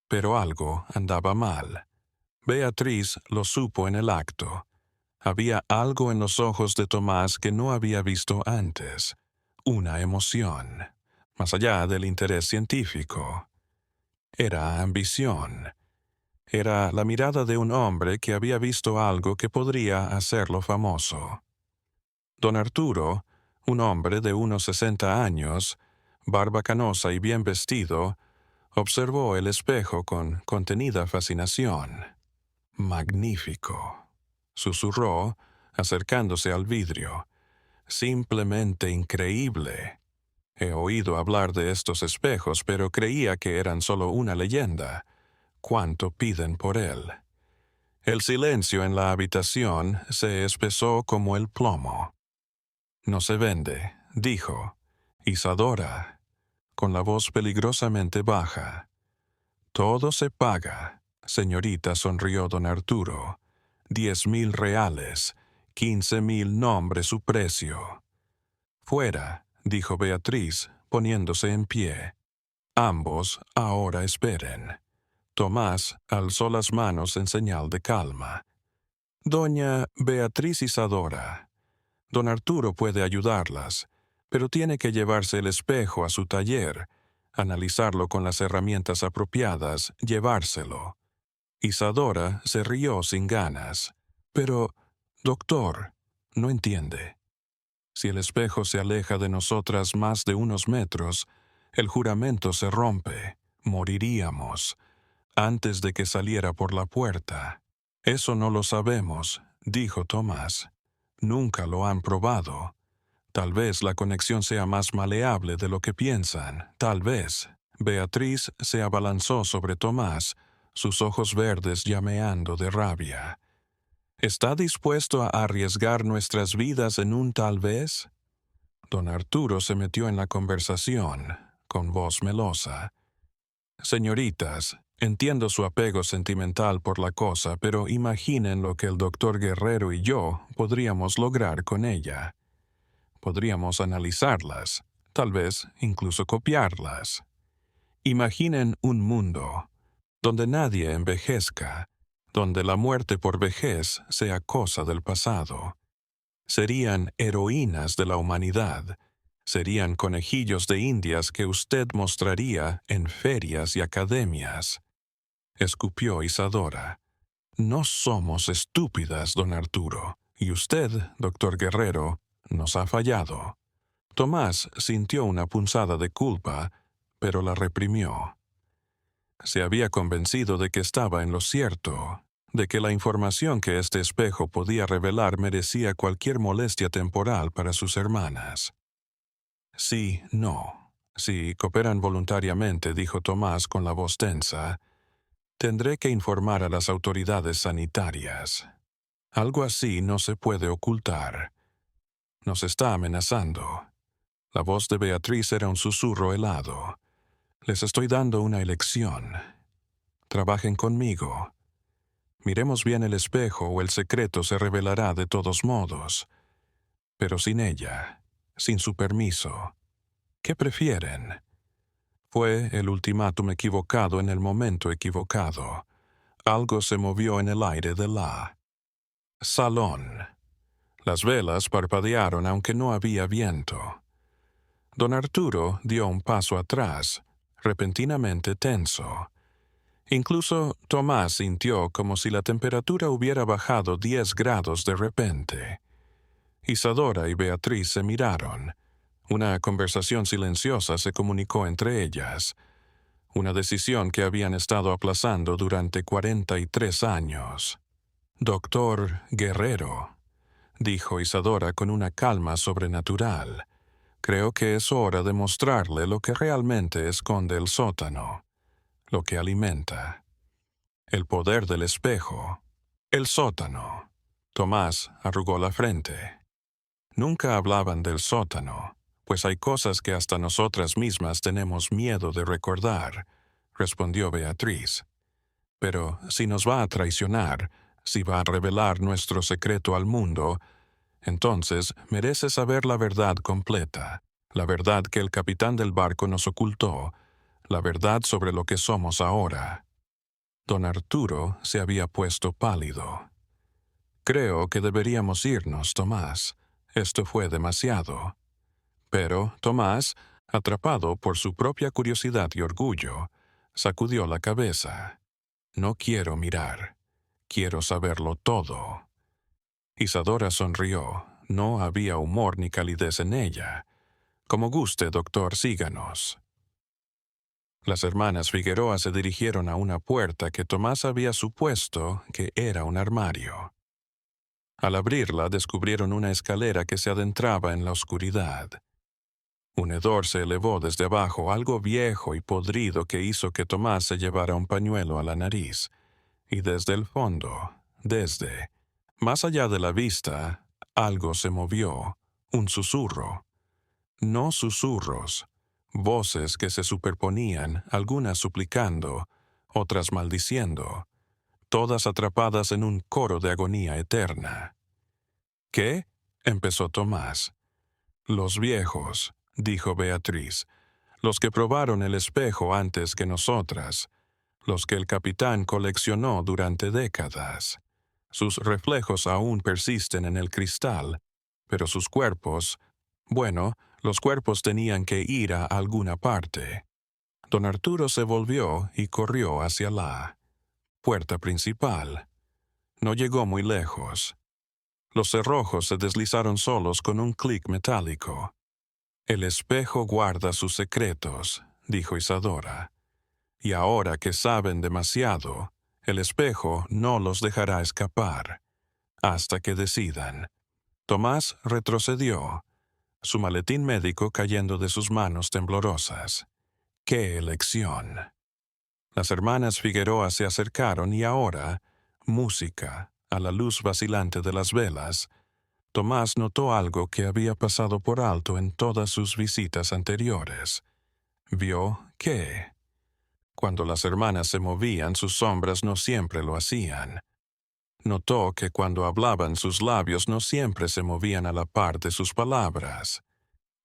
Pero algo andaba mal. Beatriz lo supo en el acto. Había algo en los ojos de Tomás que no había visto antes. Una emoción, más allá del interés científico. Era ambición. Era la mirada de un hombre que había visto algo que podría hacerlo famoso. Don Arturo, un hombre de unos 60 años, barba canosa y bien vestido, observó el espejo con contenida fascinación. «Magnífico», susurró, acercándose al vidrio. «Simplemente increíble. He oído hablar de estos espejos, pero creía que eran solo una leyenda. ¿Cuánto piden por él?» El silencio en la habitación se espesó como el plomo. «No se vende», dijo Isadora, con la voz peligrosamente baja. «Todo se paga», señorita, sonrió don Arturo. 10,000 reales, 15,000 nombre su precio. «Fuera», dijo Beatriz, poniéndose en pie. Ambos ahora esperen. Tomás alzó las manos en señal de calma. «Doña Beatriz Isadora, don Arturo puede ayudarlas, pero tiene que llevarse el espejo a su taller, analizarlo con las herramientas apropiadas, llevárselo». Isadora se rió sin ganas. «Pero, doctor, no entiende. Si el espejo se aleja de nosotras más de unos metros, el juramento se rompe, moriríamos, antes de que saliera por la puerta». «Eso no lo sabemos», dijo Tomás. «Nunca lo han probado. Tal vez la conexión sea más maleable de lo que piensan, tal vez». Beatriz se abalanzó sobre Tomás, sus ojos verdes llameando de rabia. «¿Está dispuesto a arriesgar nuestras vidas en un tal vez?» Don Arturo se metió en la conversación, con voz melosa. «Señoritas, entiendo su apego sentimental por la cosa, pero imaginen lo que el doctor Guerrero y yo podríamos lograr con ella. Podríamos analizarlas, tal vez incluso copiarlas. Imaginen un mundo donde nadie envejezca, donde la muerte por vejez sea cosa del pasado. Serían heroínas de la humanidad. Serían conejillos de indias que usted mostraría en ferias y academias». Escupió Isadora. «No somos estúpidas, don Arturo, y usted, doctor Guerrero, nos ha fallado». Tomás sintió una punzada de culpa, pero la reprimió. Se había convencido de que estaba en lo cierto, de que la información que este espejo podía revelar merecía cualquier molestia temporal para sus hermanas. «Sí, no. Si cooperan voluntariamente», dijo Tomás con la voz tensa, «tendré que informar a las autoridades sanitarias. Algo así no se puede ocultar. Nos está amenazando». La voz de Beatriz era un susurro helado. «Les estoy dando una elección. Trabajen conmigo. Miremos bien el espejo o el secreto se revelará de todos modos. Pero sin ella, sin su permiso. ¿Qué prefieren? Fue el ultimátum equivocado en el momento equivocado. Algo se movió en el aire de la salón. Las velas parpadearon aunque no había viento. Don Arturo dio un paso atrás, repentinamente tenso. Incluso Tomás sintió como si la temperatura hubiera bajado 10 grados de repente. Isadora y Beatriz se miraron. Una conversación silenciosa se comunicó entre ellas. Una decisión que habían estado aplazando durante 43 años. «Doctor Guerrero», dijo Isadora con una calma sobrenatural. «Creo que es hora de mostrarle lo que realmente esconde el sótano, lo que alimenta. El poder del espejo. El sótano». Tomás arrugó la frente. «Nunca hablaban del sótano, pues hay cosas que hasta nosotras mismas tenemos miedo de recordar», respondió Beatriz. «Pero si nos va a traicionar, si va a revelar nuestro secreto al mundo, entonces merece saber la verdad completa, la verdad que el capitán del barco nos ocultó, la verdad sobre lo que somos ahora». Don Arturo se había puesto pálido. «Creo que deberíamos irnos, Tomás. Esto fue demasiado». Pero Tomás, atrapado por su propia curiosidad y orgullo, sacudió la cabeza. «No quiero mirar. Quiero saberlo todo». Isadora sonrió. No había humor ni calidez en ella. «Como guste, doctor, síganos». Las hermanas Figueroa se dirigieron a una puerta que Tomás había supuesto que era un armario. Al abrirla descubrieron una escalera que se adentraba en la oscuridad. Un hedor se elevó desde abajo, algo viejo y podrido que hizo que Tomás se llevara un pañuelo a la nariz. Y desde el fondo, más allá de la vista, algo se movió, un susurro. No susurros, voces que se superponían, algunas suplicando, otras maldiciendo, todas atrapadas en un coro de agonía eterna. «¿Qué?», empezó Tomás. «Los viejos», dijo Beatriz, «los que probaron el espejo antes que nosotras, los que el capitán coleccionó durante décadas. Sus reflejos aún persisten en el cristal, pero sus cuerpos, bueno, los cuerpos tenían que ir a alguna parte». Don Arturo se volvió y corrió hacia la puerta principal. No llegó muy lejos. Los cerrojos se deslizaron solos con un clic metálico. «El espejo guarda sus secretos», dijo Isadora. «Y ahora que saben demasiado, el espejo no los dejará escapar, hasta que decidan». Tomás retrocedió, su maletín médico cayendo de sus manos temblorosas. ¡Qué elección! Las hermanas Figueroa se acercaron y ahora, música, a la luz vacilante de las velas, Tomás notó algo que había pasado por alto en todas sus visitas anteriores. Vio que, cuando las hermanas se movían, sus sombras no siempre lo hacían. Notó que cuando hablaban sus labios no siempre se movían a la par de sus palabras.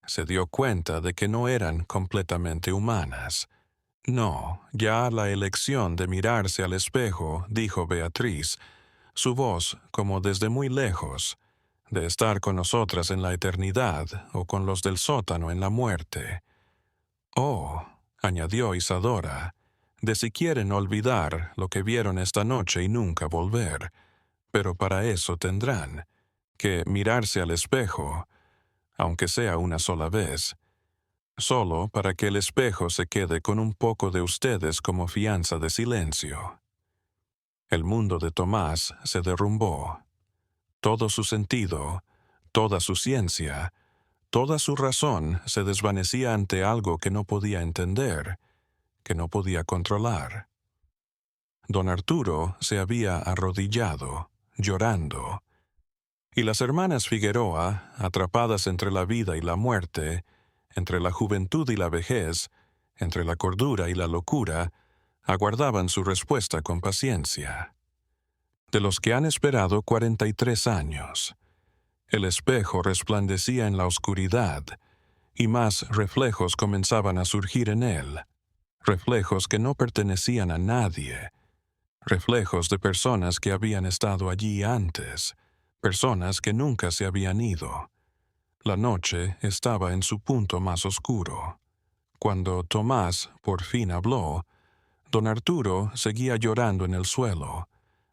Se dio cuenta de que no eran completamente humanas. «No, ya la elección de mirarse al espejo», dijo Beatriz, su voz como desde muy lejos, «de estar con nosotras en la eternidad o con los del sótano en la muerte». «Oh», añadió Isadora, «de si quieren olvidar lo que vieron esta noche y nunca volver, pero para eso tendrán que mirarse al espejo, aunque sea una sola vez, solo para que el espejo se quede con un poco de ustedes como fianza de silencio». El mundo de Tomás se derrumbó. Todo su sentido, toda su ciencia, toda su razón se desvanecía ante algo que no podía entender, que no podía controlar. Don Arturo se había arrodillado, llorando, y las hermanas Figueroa, atrapadas entre la vida y la muerte, entre la juventud y la vejez, entre la cordura y la locura, aguardaban su respuesta con paciencia. De los que han esperado 43 años, el espejo resplandecía en la oscuridad, y más reflejos comenzaban a surgir en él. reflejos que no pertenecían a nadie, reflejos de personas que habían estado allí antes, personas que nunca se habían ido. La noche estaba en su punto más oscuro. Cuando Tomás por fin habló, don Arturo seguía llorando en el suelo,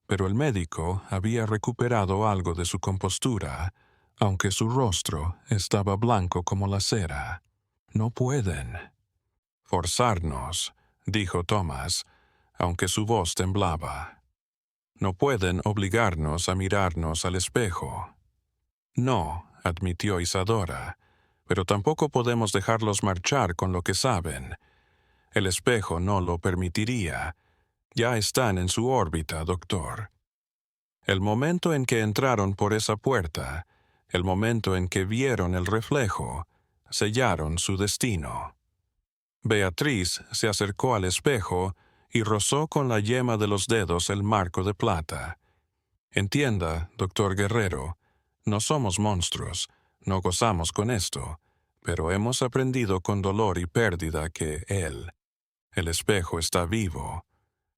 pero el médico había recuperado algo de su compostura, aunque su rostro estaba blanco como la cera. «No pueden forzarnos», dijo Tomás, aunque su voz temblaba. «No pueden obligarnos a mirarnos al espejo». «No», admitió Isadora, «pero tampoco podemos dejarlos marchar con lo que saben. El espejo no lo permitiría. Ya están en su órbita, doctor». El momento en que entraron por esa puerta, el momento en que vieron el reflejo, sellaron su destino. Beatriz se acercó al espejo y rozó con la yema de los dedos el marco de plata. «Entienda, doctor Guerrero, no somos monstruos, no gozamos con esto, pero hemos aprendido con dolor y pérdida que el espejo está vivo.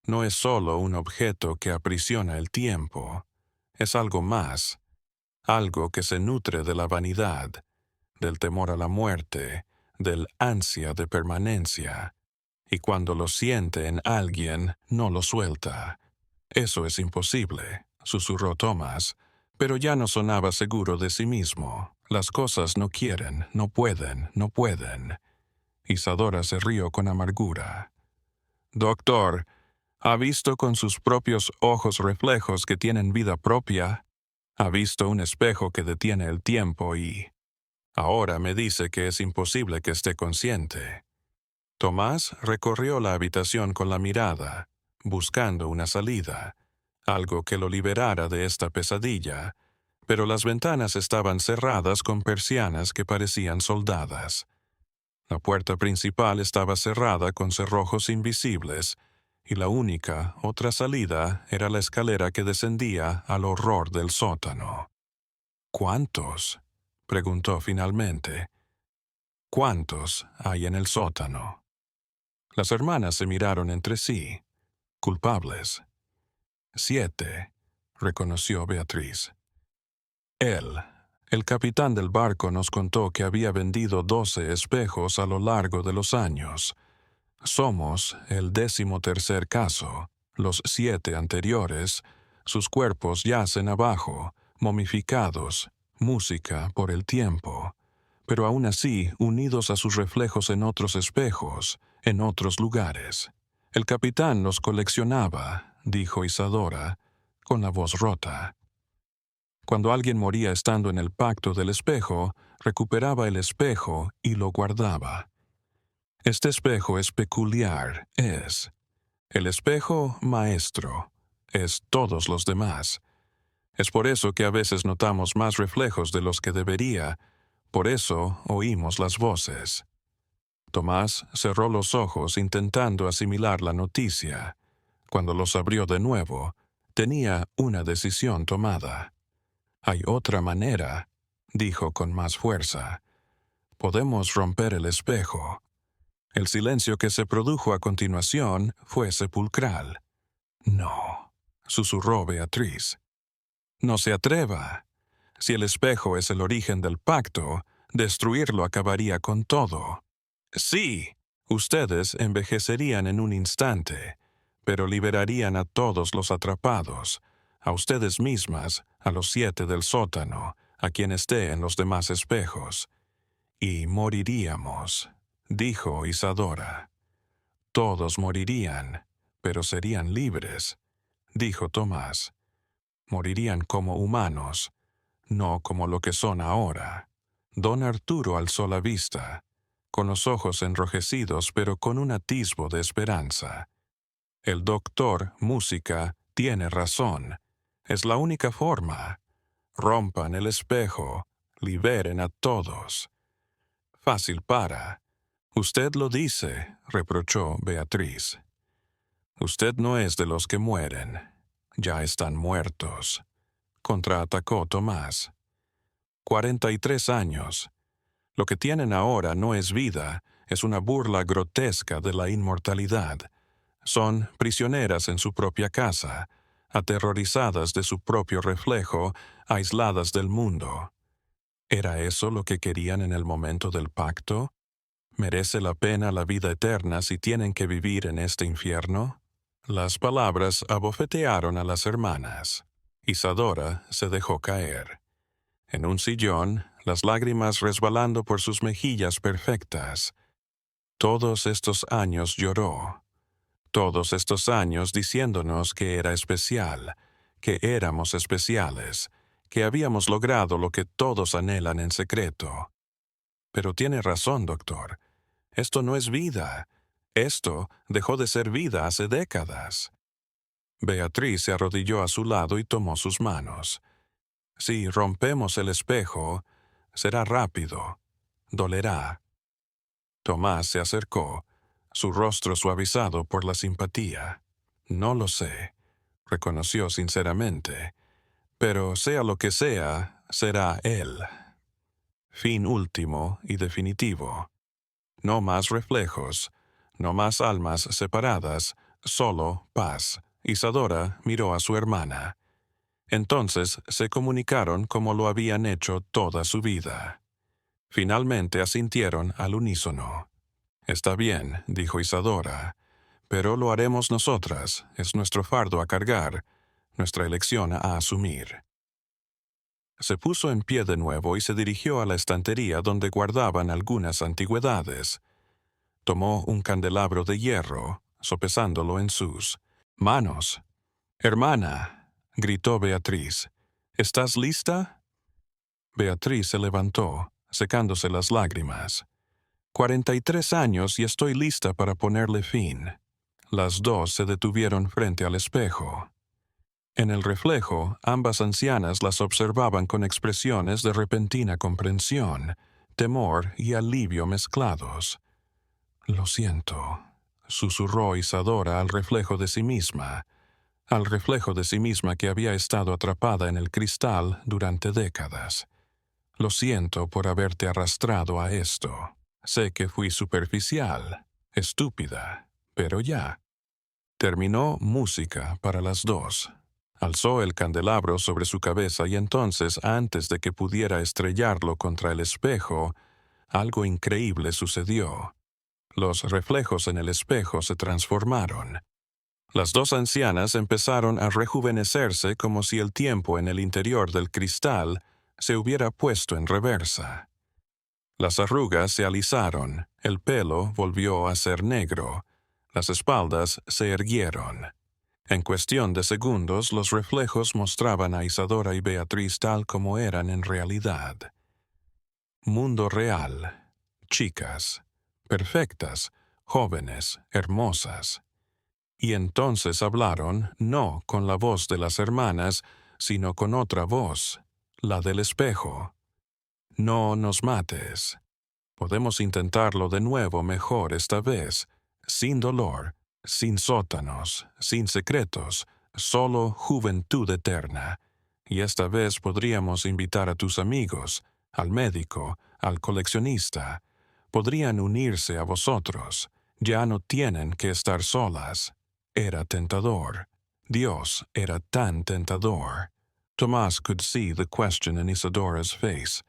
No es solo un objeto que aprisiona el tiempo, es algo más, algo que se nutre de la vanidad, del temor a la muerte, del ansia de permanencia, y cuando lo siente en alguien, no lo suelta. Eso es imposible», susurró Tomás, pero ya no sonaba seguro de sí mismo. «Las cosas no quieren, no pueden, no pueden». Isadora se rió con amargura. «Doctor, ¿ha visto con sus propios ojos reflejos que tienen vida propia? ¿Ha visto un espejo que detiene el tiempo y ahora me dice que es imposible que esté consciente?» Tomás recorrió la habitación con la mirada, buscando una salida, algo que lo liberara de esta pesadilla, pero las ventanas estaban cerradas con persianas que parecían soldadas. La puerta principal estaba cerrada con cerrojos invisibles, y la única otra salida era la escalera que descendía al horror del sótano. «¿Cuántos?», preguntó finalmente. «¿Cuántos hay en el sótano?». Las hermanas se miraron entre sí, culpables. «7», reconoció Beatriz. El capitán del barco nos contó que había vendido 12 espejos a lo largo de los años. Somos el 13º caso. Los 7 anteriores, sus cuerpos yacen abajo, momificados, música por el tiempo, pero aún así unidos a sus reflejos en otros espejos, en otros lugares. El capitán los coleccionaba», dijo Isadora, con la voz rota. Cuando alguien moría estando en el pacto del espejo, recuperaba el espejo y lo guardaba. Este espejo es peculiar, es el espejo maestro, es todos los demás. Es por eso que a veces notamos más reflejos de los que debería, por eso oímos las voces. Tomás cerró los ojos intentando asimilar la noticia. Cuando los abrió de nuevo, tenía una decisión tomada. «Hay otra manera», dijo con más fuerza. «Podemos romper el espejo». El silencio que se produjo a continuación fue sepulcral. «No», susurró Beatriz. «No se atreva. Si el espejo es el origen del pacto, destruirlo acabaría con todo. Sí, ustedes envejecerían en un instante, pero liberarían a todos los atrapados, a ustedes mismas, a los 7 del sótano, a quien esté en los demás espejos. Y moriríamos», dijo Isadora. «Todos morirían, pero serían libres», dijo Tomás. «Morirían como humanos, no como lo que son ahora». Don Arturo alzó la vista, con los ojos enrojecidos pero con un atisbo de esperanza. «El doctor Música tiene razón. Es la única forma. Rompan el espejo, liberen a todos». «Fácil para. Usted lo dice», reprochó Beatriz. «Usted no es de los que mueren. Ya están muertos», contraatacó Tomás. 43 años. Lo que tienen ahora no es vida, es una burla grotesca de la inmortalidad. Son prisioneras en su propia casa, aterrorizadas de su propio reflejo, aisladas del mundo. ¿Era eso lo que querían en el momento del pacto? ¿Merece la pena la vida eterna si tienen que vivir en este infierno? Las palabras abofetearon a las hermanas. Isadora se dejó caer. En un sillón, las lágrimas resbalando por sus mejillas perfectas. Todos estos años lloró. Todos estos años diciéndonos que era especial, que éramos especiales, que habíamos logrado lo que todos anhelan en secreto. Pero tiene razón, doctor. Esto no es vida. Esto dejó de ser vida hace décadas. Beatriz se arrodilló a su lado y tomó sus manos. Si rompemos el espejo, será rápido. Dolerá. Tomás se acercó, su rostro suavizado por la simpatía. No lo sé, reconoció sinceramente. Pero sea lo que sea, será él. Fin último y definitivo. No más reflejos, no más almas separadas, solo paz. Isadora miró a su hermana. Entonces se comunicaron como lo habían hecho toda su vida. Finalmente asintieron al unísono. Está bien, dijo Isadora, pero lo haremos nosotras, es nuestro fardo a cargar, nuestra elección a asumir. Se puso en pie de nuevo y se dirigió a la estantería donde guardaban algunas antigüedades. Tomó un candelabro de hierro, sopesándolo en sus manos. «Hermana», gritó Beatriz, «¿estás lista?» Beatriz se levantó, secándose las lágrimas. 43 años y estoy lista para ponerle fin. Las dos se detuvieron frente al espejo. En el reflejo, ambas ancianas las observaban con expresiones de repentina comprensión, temor y alivio mezclados. «Lo siento», susurró Isadora al reflejo de sí misma que había estado atrapada en el cristal durante décadas. «Lo siento por haberte arrastrado a esto. Sé que fui superficial, estúpida, pero ya». Terminó música para las dos. Alzó el candelabro sobre su cabeza y entonces, antes de que pudiera estrellarlo contra el espejo, algo increíble sucedió. Los reflejos en el espejo se transformaron. Las dos ancianas empezaron a rejuvenecerse como si el tiempo en el interior del cristal se hubiera puesto en reversa. Las arrugas se alisaron, el pelo volvió a ser negro, las espaldas se erguieron. En cuestión de segundos, los reflejos mostraban a Isadora y Beatriz tal como eran en realidad. Mundo real. Chicas. Perfectas. Jóvenes. Hermosas. Y entonces hablaron, no con la voz de las hermanas, sino con otra voz, la del espejo. «No nos mates. Podemos intentarlo de nuevo mejor esta vez, sin dolor, sin sótanos, sin secretos, solo juventud eterna. Y esta vez podríamos invitar a tus amigos, al médico, al coleccionista. Podrían unirse a vosotros. Ya no tienen que estar solas». Era tentador. Dios era tan tentador. Tomás could see the question in Isadora's face,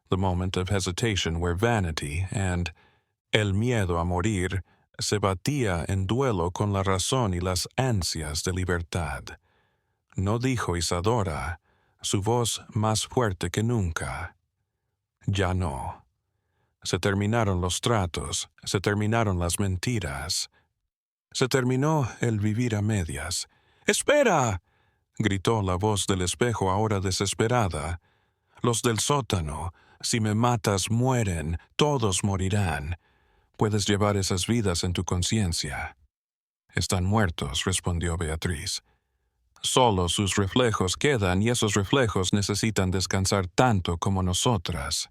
the moment of hesitation where vanity and el miedo a morir se batía en duelo con la razón y las ansias de libertad. No dijo Isadora, su voz más fuerte que nunca. Ya no. Se terminaron los tratos, se terminaron las mentiras. Se terminó el vivir a medias. «¡Espera!», gritó la voz del espejo ahora desesperada. «Los del sótano, si me matas, mueren, todos morirán. Puedes llevar esas vidas en tu conciencia». «Están muertos», respondió Beatriz. «Solo sus reflejos quedan y esos reflejos necesitan descansar tanto como nosotras».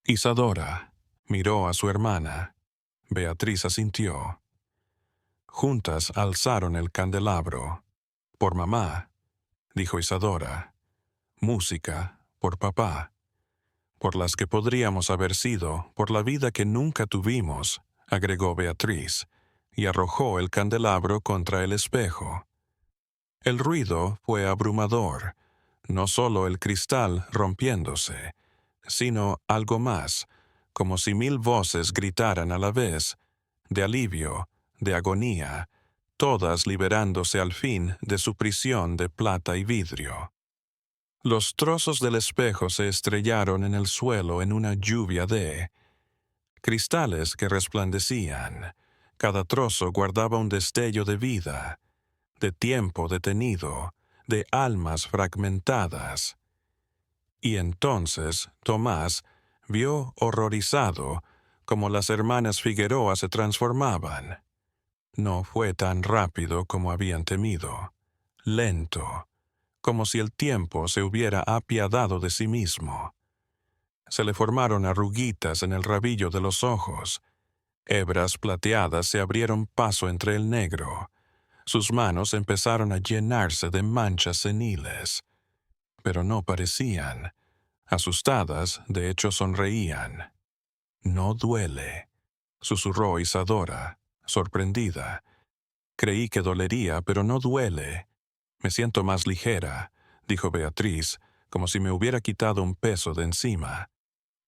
Isadora miró a su hermana. Beatriz asintió. Juntas alzaron el candelabro. «Por mamá», dijo Isadora. «Música, por papá. Por las que podríamos haber sido, por la vida que nunca tuvimos, agregó Beatriz, y arrojó el candelabro contra el espejo. El ruido fue abrumador, no solo el cristal rompiéndose, sino algo más, como si 1000 voces gritaran a la vez, de alivio, de agonía, todas liberándose al fin de su prisión de plata y vidrio. Los trozos del espejo se estrellaron en el suelo en una lluvia de cristales que resplandecían. Cada trozo guardaba un destello de vida, de tiempo detenido, de almas fragmentadas. Y entonces Tomás vio horrorizado cómo las hermanas Figueroa se transformaban. No fue tan rápido como habían temido, lento, como si el tiempo se hubiera apiadado de sí mismo. Se le formaron arruguitas en el rabillo de los ojos. Hebras plateadas se abrieron paso entre el negro. Sus manos empezaron a llenarse de manchas seniles. Pero no parecían. Asustadas, de hecho sonreían. «No duele», susurró Isadora, sorprendida. «Creí que dolería, pero no duele. Me siento más ligera», dijo Beatriz, como si me hubiera quitado un peso de encima.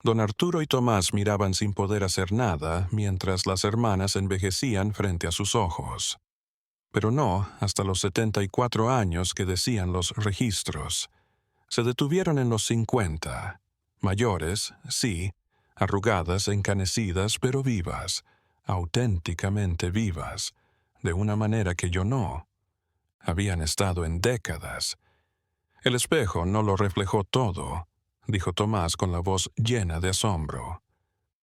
Don Arturo y Tomás miraban sin poder hacer nada mientras las hermanas envejecían frente a sus ojos. Pero no hasta los 74 años que decían los registros. Se detuvieron en los 50. Mayores, sí, arrugadas, encanecidas, pero vivas, auténticamente vivas, de una manera que yo no. Habían estado en décadas. El espejo no lo reflejó todo, dijo Tomás con la voz llena de asombro.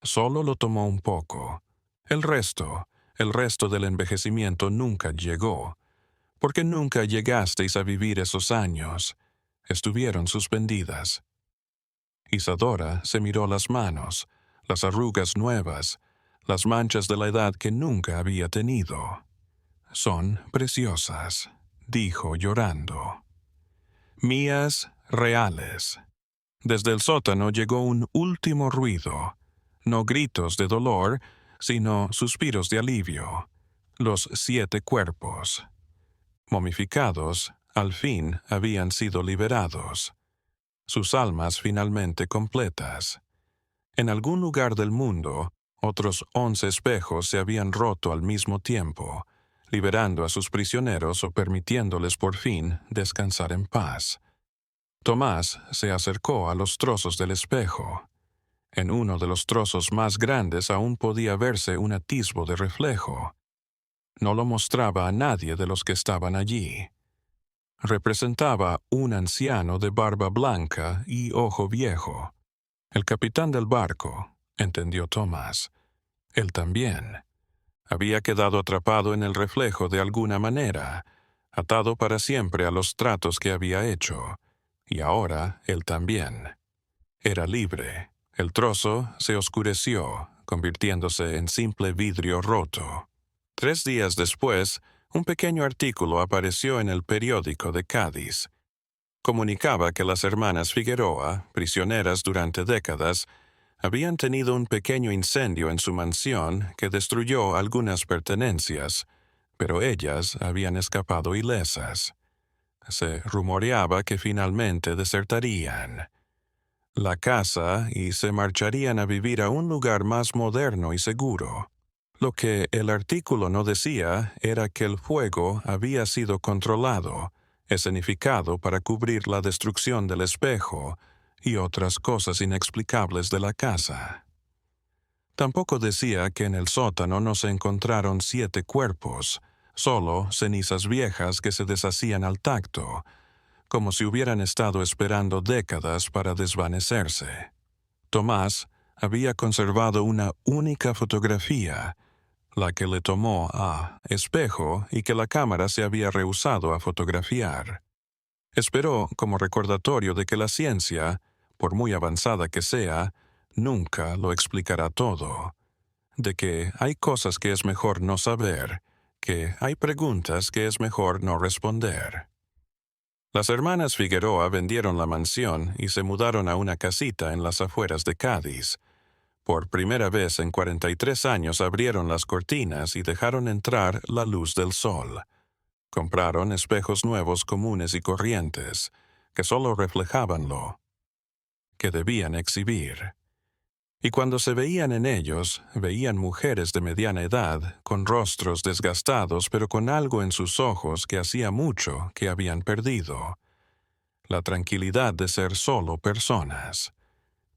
Solo lo tomó un poco. El resto del envejecimiento nunca llegó, porque nunca llegasteis a vivir esos años. Estuvieron suspendidas. Isadora se miró las manos, las arrugas nuevas, las manchas de la edad que nunca había tenido. «Son preciosas», dijo llorando. «Mías reales». Desde el sótano llegó un último ruido, no gritos de dolor, sino suspiros de alivio. Los 7 cuerpos, momificados, al fin habían sido liberados. Sus almas finalmente completas. En algún lugar del mundo, otros 11 espejos se habían roto al mismo tiempo, liberando a sus prisioneros o permitiéndoles por fin descansar en paz. Tomás se acercó a los trozos del espejo. En uno de los trozos más grandes aún podía verse un atisbo de reflejo. No lo mostraba a nadie de los que estaban allí. Representaba un anciano de barba blanca y ojo viejo. El capitán del barco, entendió Tomás. Él también. Había quedado atrapado en el reflejo de alguna manera, atado para siempre a los tratos que había hecho. Y ahora él también. Era libre. El trozo se oscureció, convirtiéndose en simple vidrio roto. 3 días después, un pequeño artículo apareció en el periódico de Cádiz. Comunicaba que las hermanas Figueroa, prisioneras durante décadas, habían tenido un pequeño incendio en su mansión que destruyó algunas pertenencias, pero ellas habían escapado ilesas. Se rumoreaba que finalmente desertarían la casa y se marcharían a vivir a un lugar más moderno y seguro. Lo que el artículo no decía era que el fuego había sido controlado, escenificado para cubrir la destrucción del espejo y otras cosas inexplicables de la casa. Tampoco decía que en el sótano no se encontraron 7 cuerpos, solo cenizas viejas que se deshacían al tacto, como si hubieran estado esperando décadas para desvanecerse. Tomás había conservado una única fotografía, la que le tomó a espejo y que la cámara se había rehusado a fotografiar. Esperó como recordatorio de que la ciencia, por muy avanzada que sea, nunca lo explicará todo, de que hay cosas que es mejor no saber, que hay preguntas que es mejor no responder. Las hermanas Figueroa vendieron la mansión y se mudaron a una casita en las afueras de Cádiz. Por primera vez en 43 años abrieron las cortinas y dejaron entrar la luz del sol. Compraron espejos nuevos comunes y corrientes, que solo reflejaban lo que debían exhibir. Y cuando se veían en ellos, veían mujeres de mediana edad, con rostros desgastados pero con algo en sus ojos que hacía mucho que habían perdido: la tranquilidad de ser solo personas.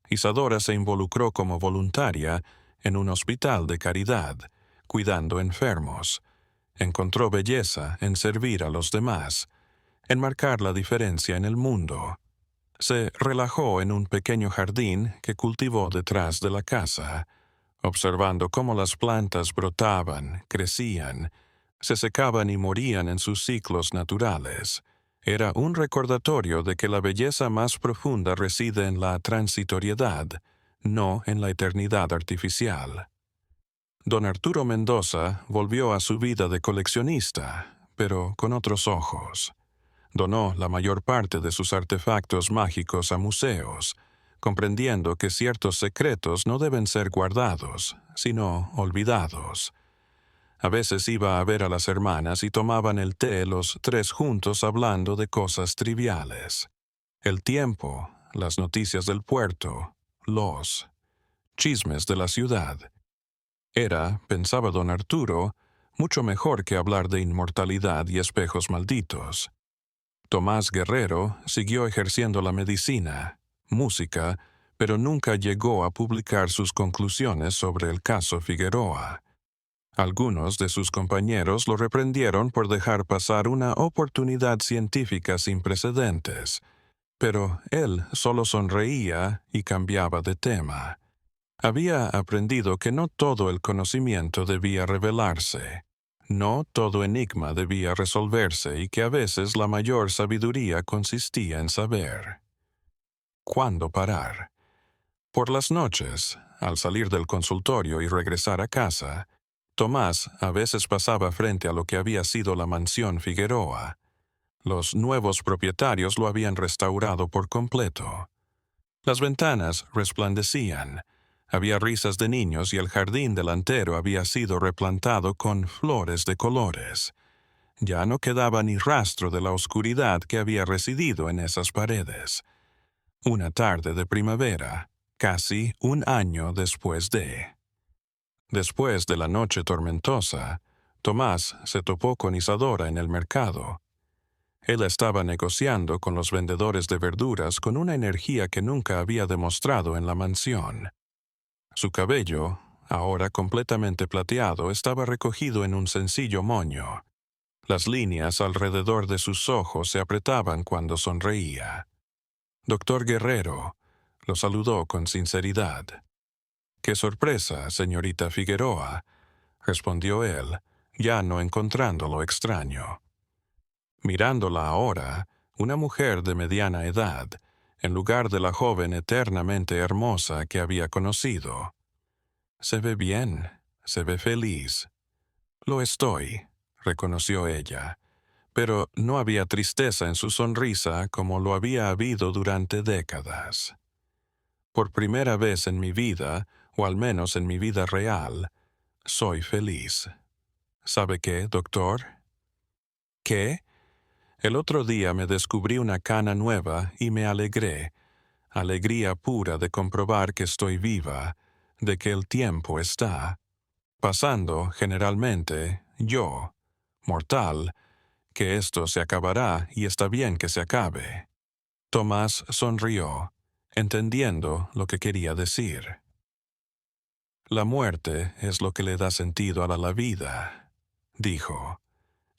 Isadora se involucró como voluntaria en un hospital de caridad, cuidando enfermos. Encontró belleza en servir a los demás, en marcar la diferencia en el mundo. Se relajó en un pequeño jardín que cultivó detrás de la casa, observando cómo las plantas brotaban, crecían, se secaban y morían en sus ciclos naturales. Era un recordatorio de que la belleza más profunda reside en la transitoriedad, no en la eternidad artificial. Don Arturo Mendoza volvió a su vida de coleccionista, pero con otros ojos. Donó la mayor parte de sus artefactos mágicos a museos, comprendiendo que ciertos secretos no deben ser guardados, sino olvidados. A veces iba a ver a las hermanas y tomaban el té los tres juntos hablando de cosas triviales. El tiempo, las noticias del puerto, los chismes de la ciudad. Era, pensaba don Arturo, mucho mejor que hablar de inmortalidad y espejos malditos. Tomás Guerrero siguió ejerciendo la medicina, música, pero nunca llegó a publicar sus conclusiones sobre el caso Figueroa. Algunos de sus compañeros lo reprendieron por dejar pasar una oportunidad científica sin precedentes, pero él solo sonreía y cambiaba de tema. Había aprendido que no todo el conocimiento debía revelarse, no todo enigma debía resolverse y que a veces la mayor sabiduría consistía en saber cuándo parar. Por las noches, al salir del consultorio y regresar a casa, Tomás a veces pasaba frente a lo que había sido la mansión Figueroa. Los nuevos propietarios lo habían restaurado por completo. Las ventanas resplandecían, había risas de niños y el jardín delantero había sido replantado con flores de colores. Ya no quedaba ni rastro de la oscuridad que había residido en esas paredes. Una tarde de primavera, casi un año después de... Después de la noche tormentosa, Tomás se topó con Isadora en el mercado. Él estaba negociando con los vendedores de verduras con una energía que nunca había demostrado en la mansión. Su cabello, ahora completamente plateado, estaba recogido en un sencillo moño. Las líneas alrededor de sus ojos se apretaban cuando sonreía. Doctor Guerrero lo saludó con sinceridad. «¡Qué sorpresa, señorita Figueroa!», respondió él, ya no encontrándolo extraño. Mirándola ahora, una mujer de mediana edad, en lugar de la joven eternamente hermosa que había conocido. «Se ve bien, se ve feliz». «Lo estoy», reconoció ella, pero no había tristeza en su sonrisa como lo había habido durante décadas. «Por primera vez en mi vida, o al menos en mi vida real, soy feliz». «¿Sabe qué, doctor?» «¿Qué?» «El otro día me descubrí una cana nueva y me alegré. Alegría pura de comprobar que estoy viva, de que el tiempo está pasando generalmente, yo, mortal, que esto se acabará y está bien que se acabe». Tomás sonrió, entendiendo lo que quería decir. «La muerte es lo que le da sentido a la vida», dijo.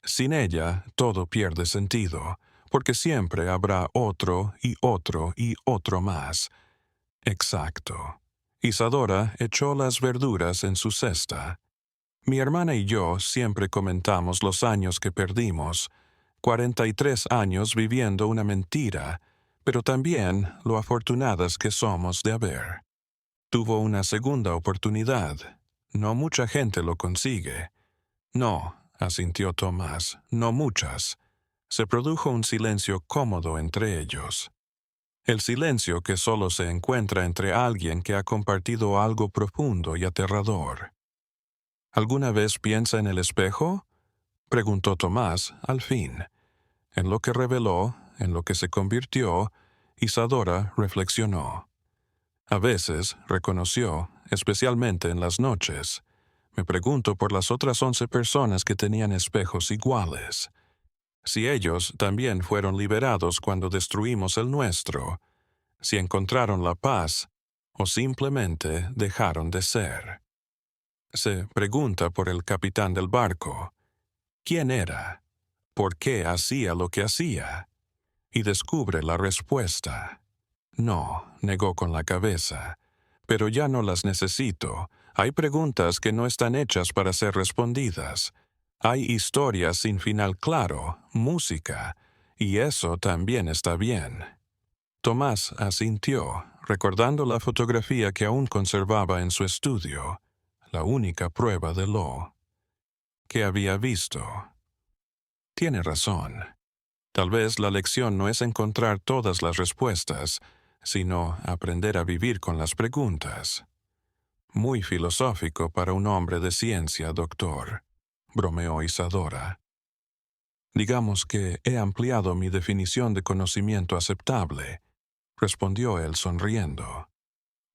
«Sin ella todo pierde sentido, porque siempre habrá otro y otro y otro más». Exacto. Isadora echó las verduras en su cesta. «Mi hermana y yo siempre comentamos los años que perdimos, 43 años viviendo una mentira, pero también lo afortunadas que somos de haber. Tuvo una segunda oportunidad. No mucha gente lo consigue». «No», asintió Tomás, «no muchas». Se produjo un silencio cómodo entre ellos. El silencio que solo se encuentra entre alguien que ha compartido algo profundo y aterrador. ¿Alguna vez piensa en el espejo?, preguntó Tomás al fin. En lo que reveló, en lo que se convirtió, Isadora reflexionó. A veces, reconoció, especialmente en las noches, me pregunto por las otras 11 personas que tenían espejos iguales. Si ellos también fueron liberados cuando destruimos el nuestro, si encontraron la paz, o simplemente dejaron de ser. Se pregunta por el capitán del barco. ¿Quién era? ¿Por qué hacía lo que hacía? Y descubre la respuesta. No, negó con la cabeza. Pero ya no las necesito. Hay preguntas que no están hechas para ser respondidas. Hay historias sin final claro, música, y eso también está bien. Tomás asintió, recordando la fotografía que aún conservaba en su estudio, la única prueba de lo que había visto. Tiene razón. Tal vez la lección no es encontrar todas las respuestas, sino aprender a vivir con las preguntas. Muy filosófico para un hombre de ciencia, doctor, bromeó Isadora. Digamos que he ampliado mi definición de conocimiento aceptable, respondió él sonriendo.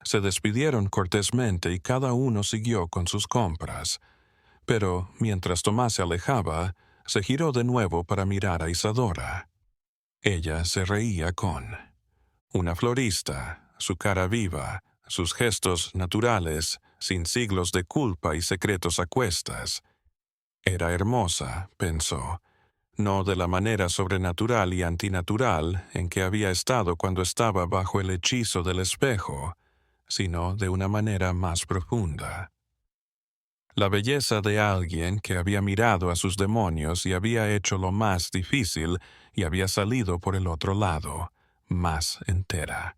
Se despidieron cortésmente y cada uno siguió con sus compras, pero mientras Tomás se alejaba, se giró de nuevo para mirar a Isadora. Ella se reía con una florista, su cara viva, sus gestos naturales, sin siglos de culpa y secretos a cuestas. Era hermosa, pensó, no de la manera sobrenatural y antinatural en que había estado cuando estaba bajo el hechizo del espejo, sino de una manera más profunda. La belleza de alguien que había mirado a sus demonios y había hecho lo más difícil y había salido por el otro lado, más entera.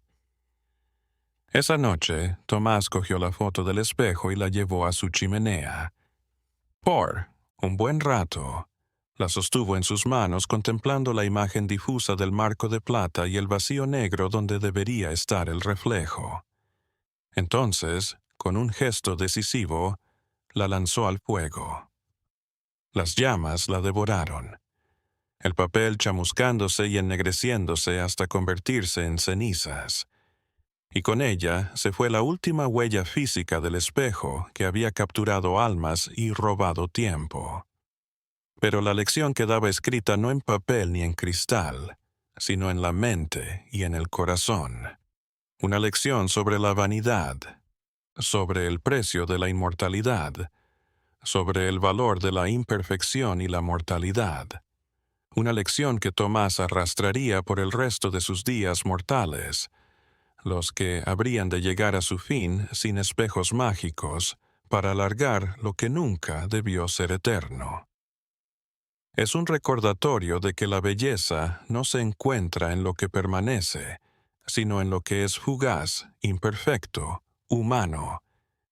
Esa noche, Tomás cogió la foto del espejo y la llevó a su chimenea. Por un buen rato, la sostuvo en sus manos contemplando la imagen difusa del marco de plata y el vacío negro donde debería estar el reflejo. Entonces, con un gesto decisivo, la lanzó al fuego. Las llamas la devoraron, el papel chamuscándose y ennegreciéndose hasta convertirse en cenizas. Y con ella se fue la última huella física del espejo que había capturado almas y robado tiempo. Pero la lección quedaba escrita no en papel ni en cristal, sino en la mente y en el corazón. Una lección sobre la vanidad, sobre el precio de la inmortalidad, sobre el valor de la imperfección y la mortalidad. Una lección que Tomás arrastraría por el resto de sus días mortales, los que habrían de llegar a su fin sin espejos mágicos para alargar lo que nunca debió ser eterno. Es un recordatorio de que la belleza no se encuentra en lo que permanece, sino en lo que es fugaz, imperfecto, humano,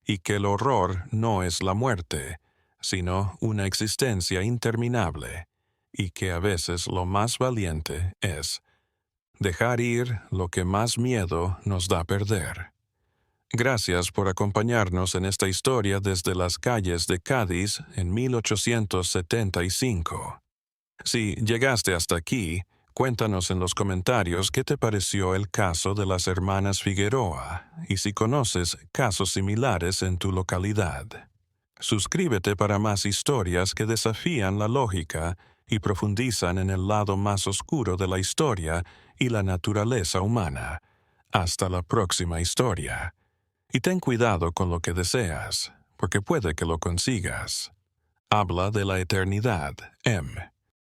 y que el horror no es la muerte, sino una existencia interminable, y que a veces lo más valiente es dejar ir lo que más miedo nos da perder. Gracias por acompañarnos en esta historia desde las calles de Cádiz en 1875. Si llegaste hasta aquí, cuéntanos en los comentarios qué te pareció el caso de las hermanas Figueroa y si conoces casos similares en tu localidad. Suscríbete para más historias que desafían la lógica y profundizan en el lado más oscuro de la historia y la naturaleza humana. Hasta la próxima historia. Y ten cuidado con lo que deseas, porque puede que lo consigas. Habla de la eternidad, M.